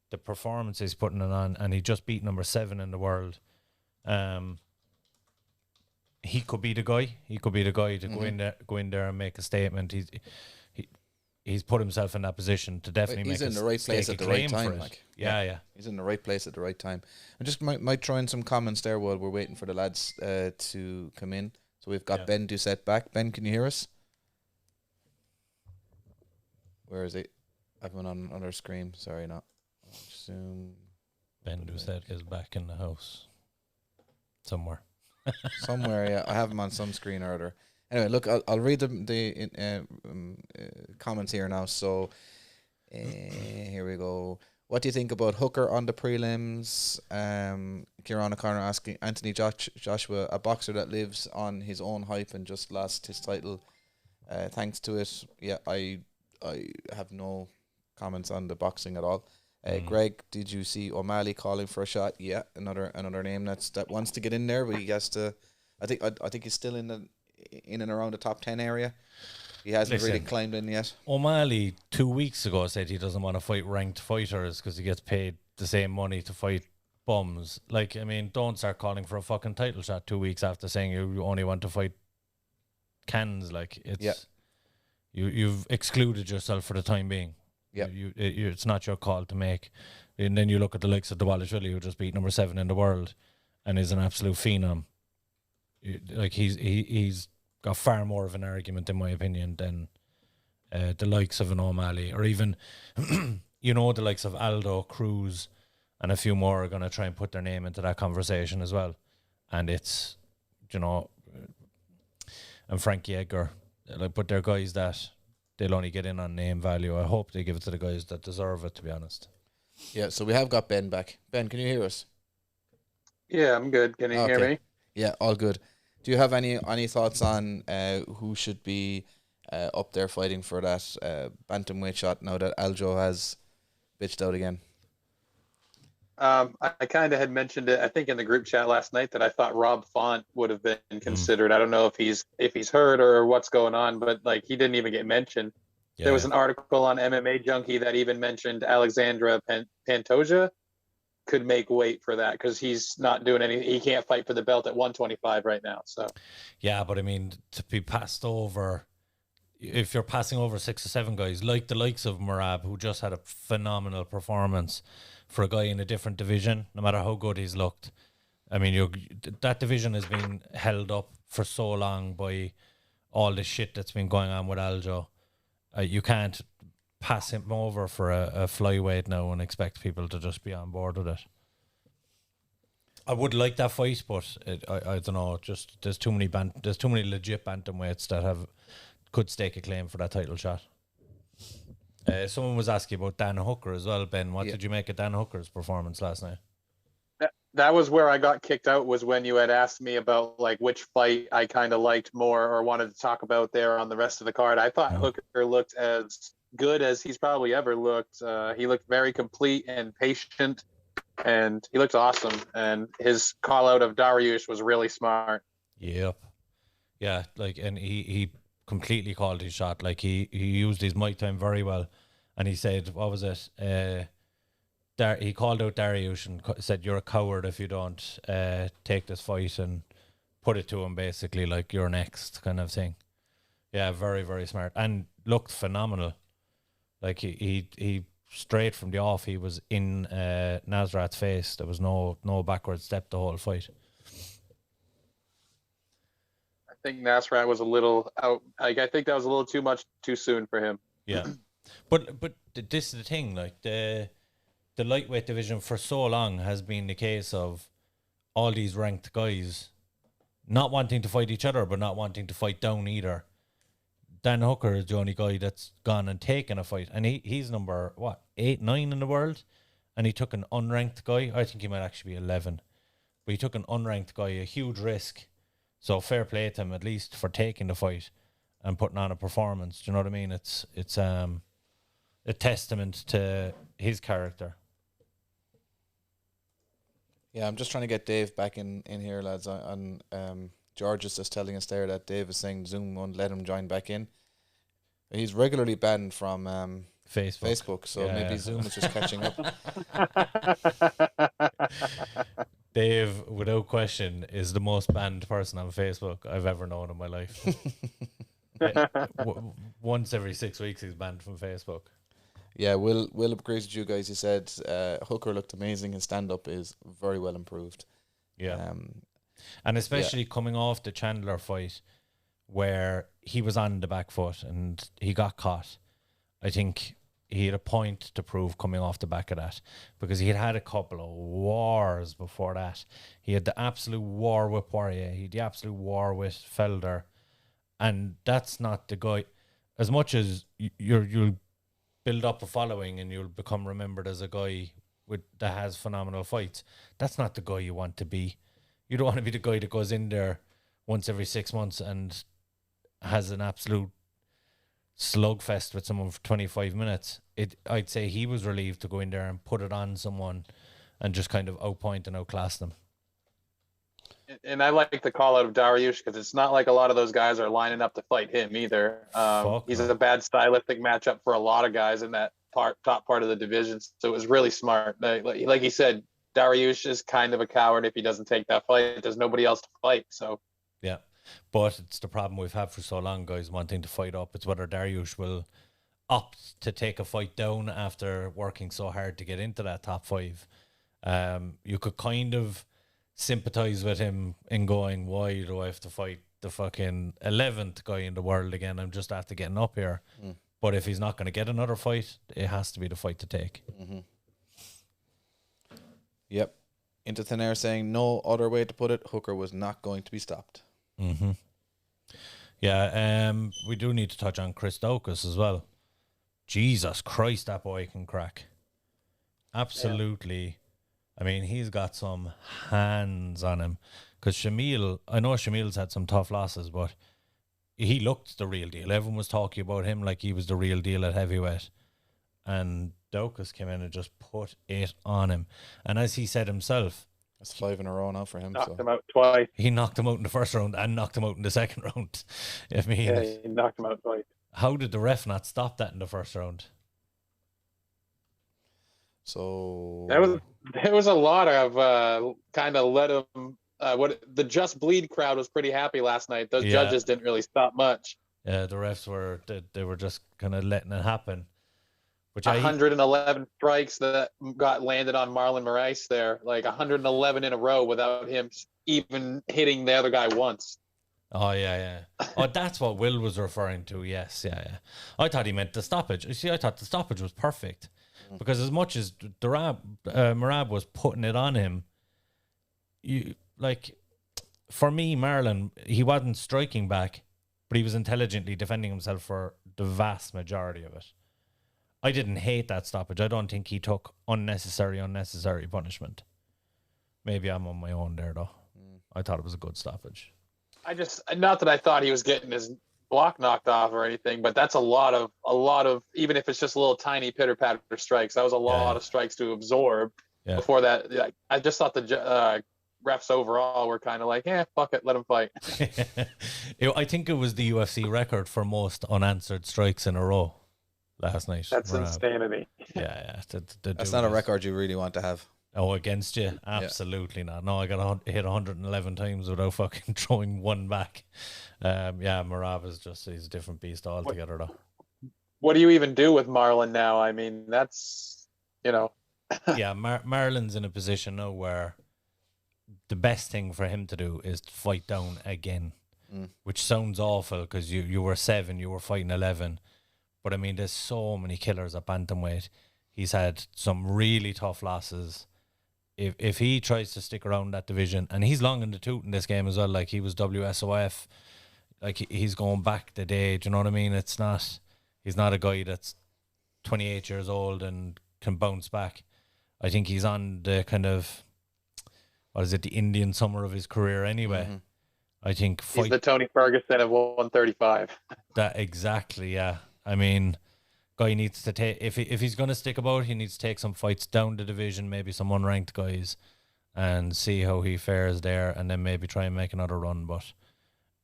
the performance he's putting it on, and he just beat number 7 in the world. He could be the guy. He could be the guy to go in there and make a statement. He's put himself in that position to definitely he's in the right place at the right time. Yeah. He's in the right place at the right time. I just might throw in some comments there while we're waiting for the lads to come in. So we've got Ben Doucette back. Ben, can you hear us? Where is he? I've been on another screen. Sorry, not. Zoom. Ben Doucette is back in the house. Somewhere, yeah. I have him on some screen or other. Anyway, look, I'll read the comments here now. So, here we go. What do you think about Hooker on the prelims? Kieran O'Connor asking Anthony Joshua, a boxer that lives on his own hype and just lost his title thanks to it. Yeah, I I have no comments on the boxing at all. Greg, did you see O'Malley calling for a shot? Yeah, another name that wants to get in there, but he has to. I think he's still in and around the top 10 area. He hasn't really climbed in yet. O'Malley 2 weeks ago said he doesn't want to fight ranked fighters because he gets paid the same money to fight bums. Like, I mean, don't start calling for a fucking title shot 2 weeks after saying you only want to fight cans. Like, it's you've excluded yourself for the time being. Yeah, it's not your call to make. And then you look at the likes of Dvalishvili, who just beat number 7 in the world and is an absolute phenom. Like, he's got far more of an argument, in my opinion, than the likes of an O'Malley, or even the likes of Aldo, Cruz, and a few more are going to try and put their name into that conversation as well. And it's, and Frankie Edgar, but they're guys that they'll only get in on name value. I hope they give it to the guys that deserve it, to be honest. Yeah, so we have got Ben back. Ben, can you hear us? Yeah, I'm good. Can you hear me? Yeah, all good. Do you have any thoughts on who should be up there fighting for that bantamweight shot now that Aljo has bitched out again? I kind of had mentioned it, I think, in the group chat last night that I thought Rob Font would have been considered. I don't know if he's hurt or what's going on, but like he didn't even get mentioned. Yeah. There was an article on MMA Junkie that even mentioned Alexandra Pantoja could make weight for that because he's not doing anything. He can't fight for the belt at 125 right now. So yeah, but I mean, to be passed over, if you're passing over 6 or 7 guys like the likes of Merab, who just had a phenomenal performance for a guy in a different division, no matter how good he's looked. I mean, that division has been held up for so long by all the shit that's been going on with Aljo. You can't pass him over for a flyweight now and expect people to just be on board with it. I would like that fight, but I don't know. Just there's too many legit bantamweights that could stake a claim for that title shot. Someone was asking about Dan Hooker as well, Ben. What did you make of Dan Hooker's performance last night? That was where I got kicked out, was when you had asked me about like which fight I kind of liked more or wanted to talk about there on the rest of the card. I thought Hooker looked as good as he's probably ever looked. He looked very complete and patient, and he looked awesome. And his call out of Dariush was really smart. Yep. Yeah, and he completely called his shot. Like he used his mic time very well, and he said, what was it? He called out Dariush and said, "You're a coward if you don't take this fight," and put it to him basically like, "You're next," kind of thing. Yeah, very, very smart, and looked phenomenal. Like he straight from the off, he was in Nasrat's face. There was no backward step the whole fight. I think Nasrat was a little out. I think that was a little too much too soon for him. Yeah, but this is the thing. Like the lightweight division for so long has been the case of all these ranked guys not wanting to fight each other, but not wanting to fight down either. Dan Hooker is the only guy that's gone and taken a fight, and he's number 8, 9 in the world, and he took an unranked guy. I think he might actually be 11, but he took an unranked guy, a huge risk. So fair play to him, at least for taking the fight and putting on a performance. Do you know what I mean? It's a testament to his character. Yeah, I'm just trying to get Dave back in here, lads. George is just telling us there that Dave is saying Zoom won't let him join back in. He's regularly banned from Facebook, so maybe Zoom is just catching up. Dave, without question, is the most banned person on Facebook I've ever known in my life. Once every 6 weeks he's banned from Facebook. Yeah, Will agrees with you guys. He said Hooker looked amazing. His stand-up is very well improved. Yeah. And especially coming off the Chandler fight where he was on the back foot and he got caught. I think he had a point to prove coming off the back of that, because he had a couple of wars before that. He had the absolute war with Poirier. He had the absolute war with Felder. And that's not the guy. As much as you'll build up a following and you'll become remembered as a guy that has phenomenal fights, that's not the guy you want to be. You don't want to be the guy that goes in there once every 6 months and has an absolute slugfest with someone for 25 minutes, I'd say he was relieved to go in there and put it on someone and just kind of outpoint and outclass them. And I like the call out of Dariush because it's not like a lot of those guys are lining up to fight him either. He's a bad stylistic matchup for a lot of guys in that top part of the division. So it was really smart. Like he said, Dariush is kind of a coward if he doesn't take that fight. There's nobody else to fight. So yeah, but it's the problem we've had for so long, guys wanting to fight up. It's whether Dariush will opt to take a fight down after working so hard to get into that top 5. You could kind of sympathize with him in going, why do I have to fight the fucking 11th guy in the world again? I'm just after getting up here. But if he's not going to get another fight, it has to be the fight to take. Yep. Into thin air saying no other way to put it, Hooker was not going to be stopped. Yeah, we do need to touch on Chris Daukaus as well. Jesus Christ, that boy can crack. Absolutely. Yeah. I mean, he's got some hands on him. Because Shamil, I know Shamil's had some tough losses, but he looked the real deal. Everyone was talking about him like he was the real deal at heavyweight. And Daukaus came in and just put it on him. And as he said himself, that's 5 in a row now for him. Knocked him out twice. He knocked him out in the first round and knocked him out in the second round. I mean, yeah, he knocked him out twice. How did the ref not stop that in the first round? So there was a lot of kind of let him. What the Just Bleed crowd was pretty happy last night. Those judges didn't really stop much. Yeah, the refs were they were just kind of letting it happen. Which 111 strikes that got landed on Marlon Moraes there, like 111 in a row without him even hitting the other guy once. Oh, yeah. Oh, that's what Will was referring to. Yes, yeah. I thought he meant the stoppage. You see, I thought the stoppage was perfect. Because as much as Merab was putting it on him, for me, Marlon, he wasn't striking back, but he was intelligently defending himself for the vast majority of it. I didn't hate that stoppage. I don't think he took unnecessary punishment. Maybe I'm on my own there, though. I thought it was a good stoppage. Not that I thought he was getting his block knocked off or anything, but that's a lot of even if it's just a little tiny pitter patter strikes, that was a lot of strikes to absorb. Before that, I just thought the refs overall were kind of like, fuck it, let him fight. I think it was the UFC record for most unanswered strikes in a row last night. That's insanity. Yeah. That's not a record you really want to have. Oh, against you? Absolutely not. No, I got hit 111 times without fucking throwing one back. Merab is he's a different beast altogether, though. What do you even do with Marlon now? I mean, that's, Yeah, Marlon's in a position now where the best thing for him to do is to fight down again, which sounds awful because you were 7, you were fighting 11. But I mean, there's so many killers at bantamweight. He's had some really tough losses. If he tries to stick around that division, and he's long in the tooth in this game as well, like he was WSOF, like he's going back the day, do you know what I mean? He's not a guy that's 28 years old and can bounce back. I think he's on the kind of, the Indian summer of his career anyway. I think he's the Tony Ferguson of 135. That exactly, yeah. I mean, guy needs to take, if he's going to stick about, he needs to take some fights down the division, maybe some unranked guys, and see how he fares there, and then maybe try and make another run. But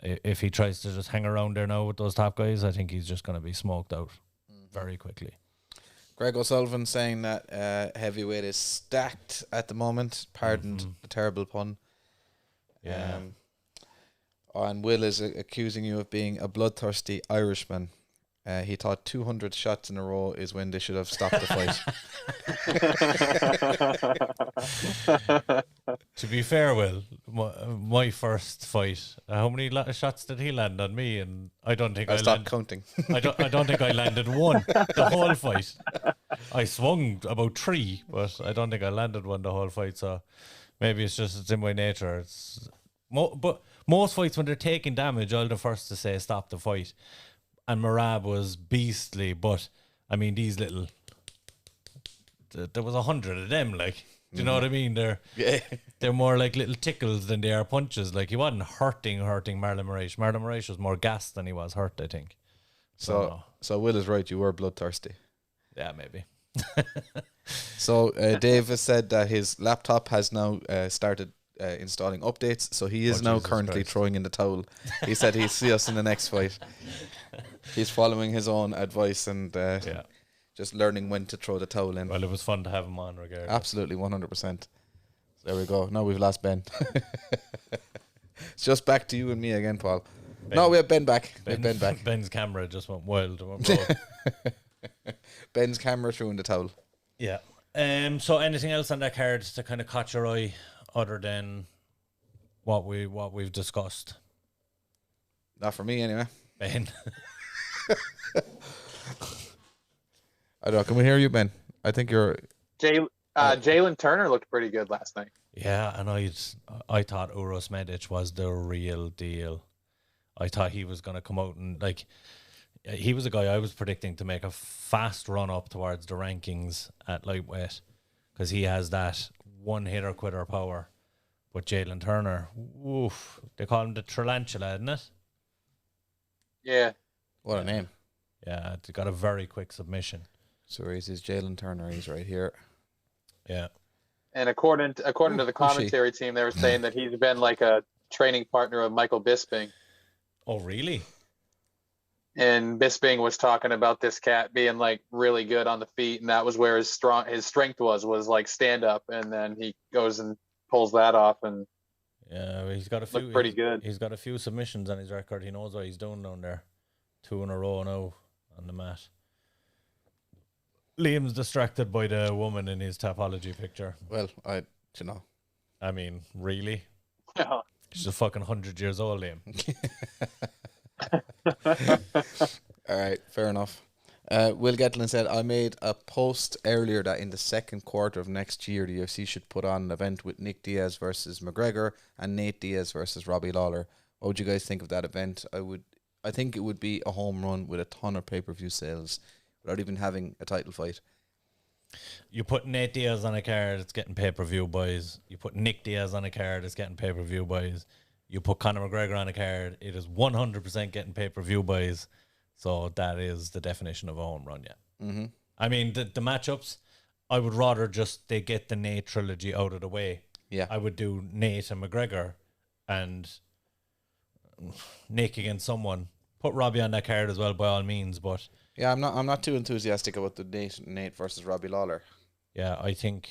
if he tries to just hang around there now with those top guys, I think he's just going to be smoked out very quickly. Greg O'Sullivan saying that heavyweight is stacked at the moment. Pardon the terrible pun. Yeah. And Will is accusing you of being a bloodthirsty Irishman. He thought 200 shots in a row is when they should have stopped the fight. To be fair, Will, my first fight, how many shots did he land on me? And I don't think I stopped counting. I don't think I landed one the whole fight. I swung about 3, but I don't think I landed one the whole fight. So maybe it's in my nature. But most fights, when they're taking damage, I'm the first to say stop the fight. And Merab was beastly, but I mean, these little, there was 100 of them, like, do you know what I mean? They're more like little tickles than they are punches. Like, he wasn't hurting Marlon Moraes. Marlon Moraes was more gassed than he was hurt, I think. So Will is right. You were bloodthirsty. Yeah, maybe. So Dave has said that his laptop has now started installing updates. So he is now Jesus currently Christ. throwing in the towel. He said he'll see us in the next fight. He's following his own advice and just learning when to throw the towel in. Well, it was fun to have him on regardless. Absolutely, 100%. There we go. Now we've lost Ben. It's just back to you and me again, Paul. No, we have Ben back. Ben's camera just went wild. It went broke. Ben's camera threw in the towel. Yeah. So anything else on that card to kind of caught your eye other than what we've discussed? Not for me, anyway. Ben. I don't know. Can we hear you, Ben? I think you're... Jalen Turner looked pretty good last night. Yeah, and I thought Uros Medic was the real deal. I thought he was going to come out and, like, he was a guy I was predicting to make a fast run up towards the rankings at lightweight because he has that one-hitter quitter power. But Jalen Turner, oof, they call him the Tarantula, isn't it? Yeah. What a name. Yeah, they got a very quick submission. So he's Jalen Turner. He's right here. Yeah. And according to the commentary team, they were saying that he's been like a training partner of Michael Bisping. Oh, really? And Bisping was talking about this cat being like really good on the feet, and that was where his strength was like stand up, and then he goes and pulls that off, and yeah, he's got a few pretty good. He's got a few submissions on his record. He knows what he's doing down there. 2 in a row now on the mat. Liam's distracted by the woman in his topology picture. Well, I mean, really? Yeah. She's a fucking 100 years old, Liam. All right, fair enough. Will Gatlin said, I made a post earlier that in the second quarter of next year, the UFC should put on an event with Nick Diaz versus McGregor and Nate Diaz versus Robbie Lawler. What would you guys think of that event? I think it would be a home run with a ton of pay-per-view sales without even having a title fight. You put Nate Diaz on a card, it's getting pay-per-view buys. You put Nick Diaz on a card, it's getting pay-per-view buys. You put Conor McGregor on a card, it is 100% getting pay-per-view buys. So that is the definition of a home run, yeah. Mm-hmm. I mean, the matchups, I would rather just they get the Nate trilogy out of the way. Yeah. I would do Nate and McGregor and Nick against someone. Put Robbie on that card as well, by all means, but... Yeah, I'm not too enthusiastic about the Nate versus Robbie Lawler. Yeah, I think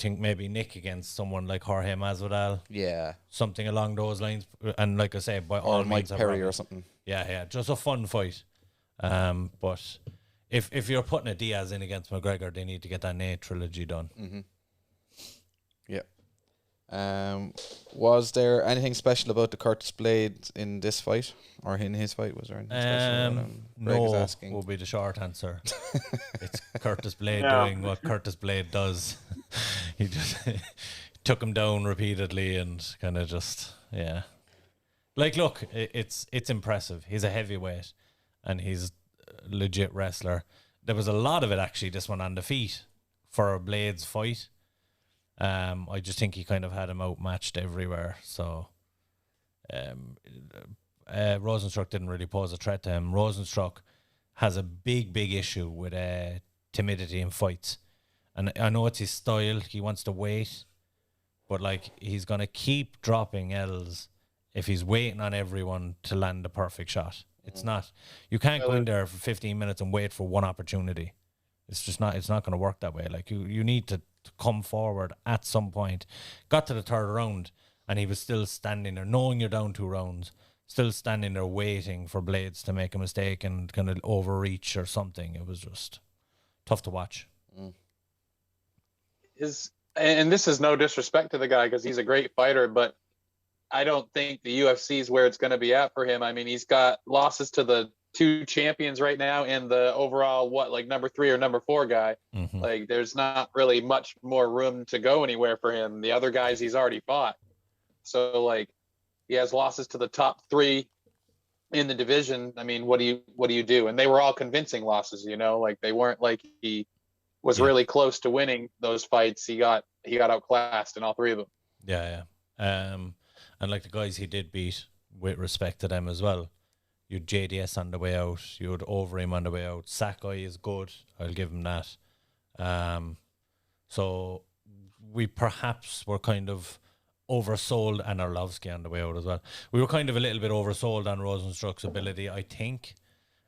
maybe Nick against someone like Jorge Masvidal. Yeah. Something along those lines. And like I say, by all or Mike means... Perry or something. Yeah, just a fun fight. But if you're putting a Diaz in against McGregor, they need to get that Nate trilogy done. Mm-hmm. Yeah. Was there anything special about the Curtis Blade in this fight or in his fight? Was there anything special about him? No, will be the short answer. It's Curtis Blade doing what Curtis Blade does. He just took him down repeatedly and kind of just Like, look, it's impressive. He's a heavyweight and he's a legit wrestler. There was a lot of it actually. This one on the feet for a Blade's fight. I just think he kind of had him outmatched everywhere. So, Rosenstruck didn't really pose a threat to him. Rosenstruck has a big issue with timidity in fights, and I know it's his style. He wants to wait, but like he's gonna keep dropping L's if he's waiting on everyone to land the perfect shot. It's not. You can't go in there for 15 minutes and wait for one opportunity. It's just not. It's not going to work that way. Like you need to come forward at some point. Got to the third round and he was still standing there, knowing you're down 2 rounds, still standing there waiting for Blades to make a mistake and kind of overreach or something. It was just tough to watch. And this is no disrespect to the guy because he's a great fighter, but I don't think the UFC is where it's going to be at for him. I mean, he's got losses to the 2 champions right now and the overall, number 3 or number 4 guy. Mm-hmm. Like, there's not really much more room to go anywhere for him. The other guys he's already fought. So, like, he has losses to the top 3 in the division. I mean, what do you do? And they were all convincing losses, like they weren't like he was really close to winning those fights. He got outclassed in all 3 of them. Yeah. And like the guys he did beat, with respect to them as well, You had JDS on the way out. You had Overeem on the way out. Sakai is good. I'll give him that. So we perhaps were kind of oversold, and Arlovsky on the way out as well. We were kind of a little bit oversold on Rosenstruck's ability, I think.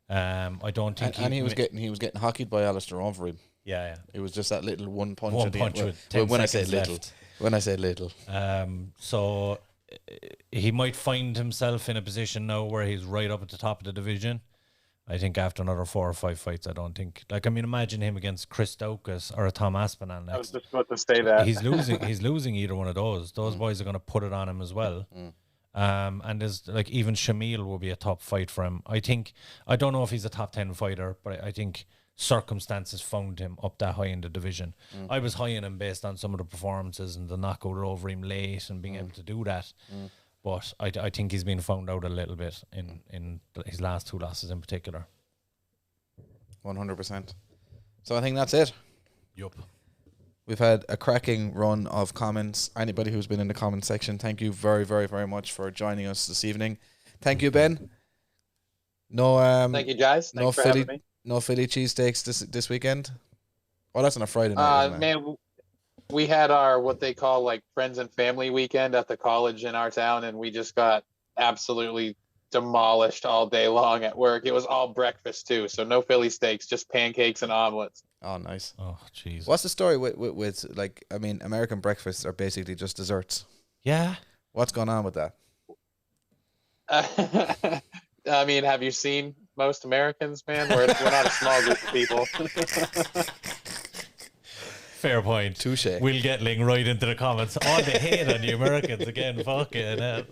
I don't think he was getting hockeyed by Alistair Overeem. Yeah. It was just that little one punch. With 10 when I seconds say little. left. When I say little. So he might find himself in a position now where he's right up at the top of the division. I think after another 4 or 5 fights, I don't think. Imagine him against Chris Daukaus or a Tom Aspinall next. I was just about to say that. He's losing either one of those. Those boys are going to put it on him as well. And there's even Shamil will be a top fight for him. I don't know if he's a top 10 fighter, but I think circumstances found him up that high in the division. I was high in him based on some of the performances and the knockout over him late and being able to do that. But I think he's been found out a little bit in his last 2 losses in particular. 100%. So I think that's it. Yup. We've had a cracking run of comments. Anybody who's been in the comment section, thank you very, very, very much for joining us this evening. Thank you, Ben. Thank you, guys. Thanks for having me. No Philly cheesesteaks this weekend? Oh, that's on a Friday night, isn't it? Man, we had our what they call friends and family weekend at the college in our town, and we just got absolutely demolished all day long at work. It was all breakfast too, so no Philly steaks, just pancakes and omelets. Oh, nice. Oh, jeez. What's the story with American breakfasts are basically just desserts? Yeah. What's going on with that? Have you seen most Americans, man? We're not a small group of people. Fair point. Touche. We'll get Ling right into the comments. Oh, they hate on the Americans again. Fucking hell.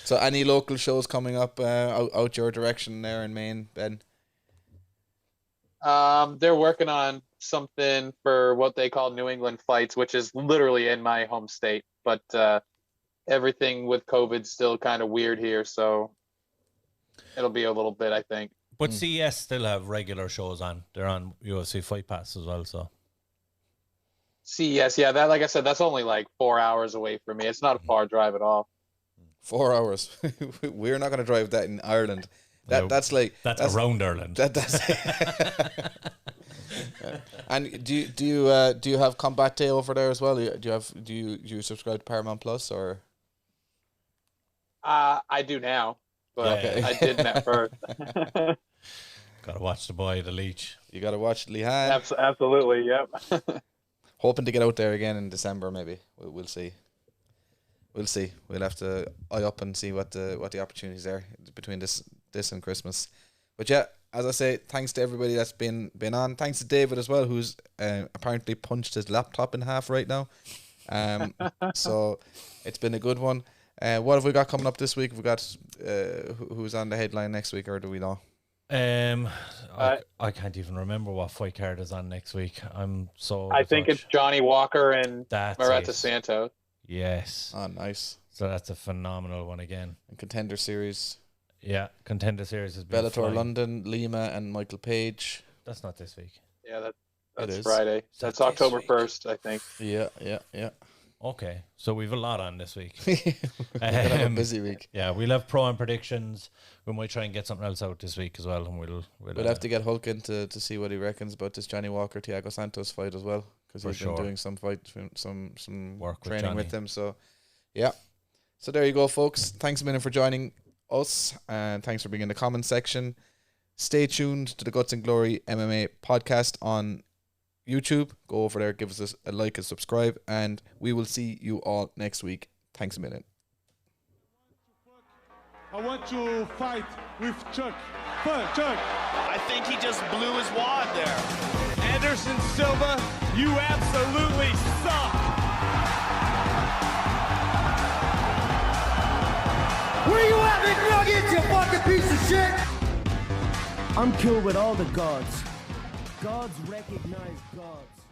So any local shows coming up out your direction there in Maine, Ben? They're working on something for what they call New England Fights, which is literally in my home state. But everything with COVID's still kind of weird here, so it'll be a little bit, I think. But CES still have regular shows on. They're on UFC Fight Pass as well, so. CES, yeah, that, like I said, that's only 4 hours away from me. It's not a far drive at all. 4 hours. We're not going to drive that in Ireland. That's around Ireland. That's And do you have Combat Day over there as well? Do you subscribe to Paramount Plus or? I do now, but Yeah. I didn't at first. Gotta watch the boy, the leech. You got to watch Lehan. Absolutely, yep. Hoping to get out there again in December, maybe. We'll see. We'll see. We'll have to eye up and see what the opportunities are between this and Christmas. But yeah, as I say, thanks to everybody that's been on. Thanks to David as well, who's apparently punched his laptop in half right now. So it's been a good one. What have we got coming up this week? Have we got who's on the headline next week, or do we know? I can't even remember what fight card is on next week. I think it's Johnny Walker and Maretta Santos. Yes. Oh, nice. So that's a phenomenal one again. And Contender Series. Yeah, Contender Series has been Bellator flying. London, Lima and Michael Page. That's not this week. Yeah, that's is. Friday. That's October 1st, I think. Yeah. Okay, so we've a lot on this week. We're gonna have a busy week. Yeah, we'll have pro and predictions. We might try and get something else out this week as well, and we'll have to get Hulk in to see what he reckons about this Johnny Walker Thiago Santos fight as well, because he's been doing some work training with him. So yeah, so there you go, folks. Thanks a minute for joining us, and thanks for being in the comment section. Stay tuned to the Guts and Glory MMA podcast on YouTube. Go over there, give us a like and subscribe, and we will see you all next week. Thanks a minute. I want to fight with Chuck. Chuck. I think he just blew his wad there. Anderson Silva, you absolutely suck. Where you at, McNuggets, you fucking piece of shit? I'm killed with all the gods. Gods recognize gods.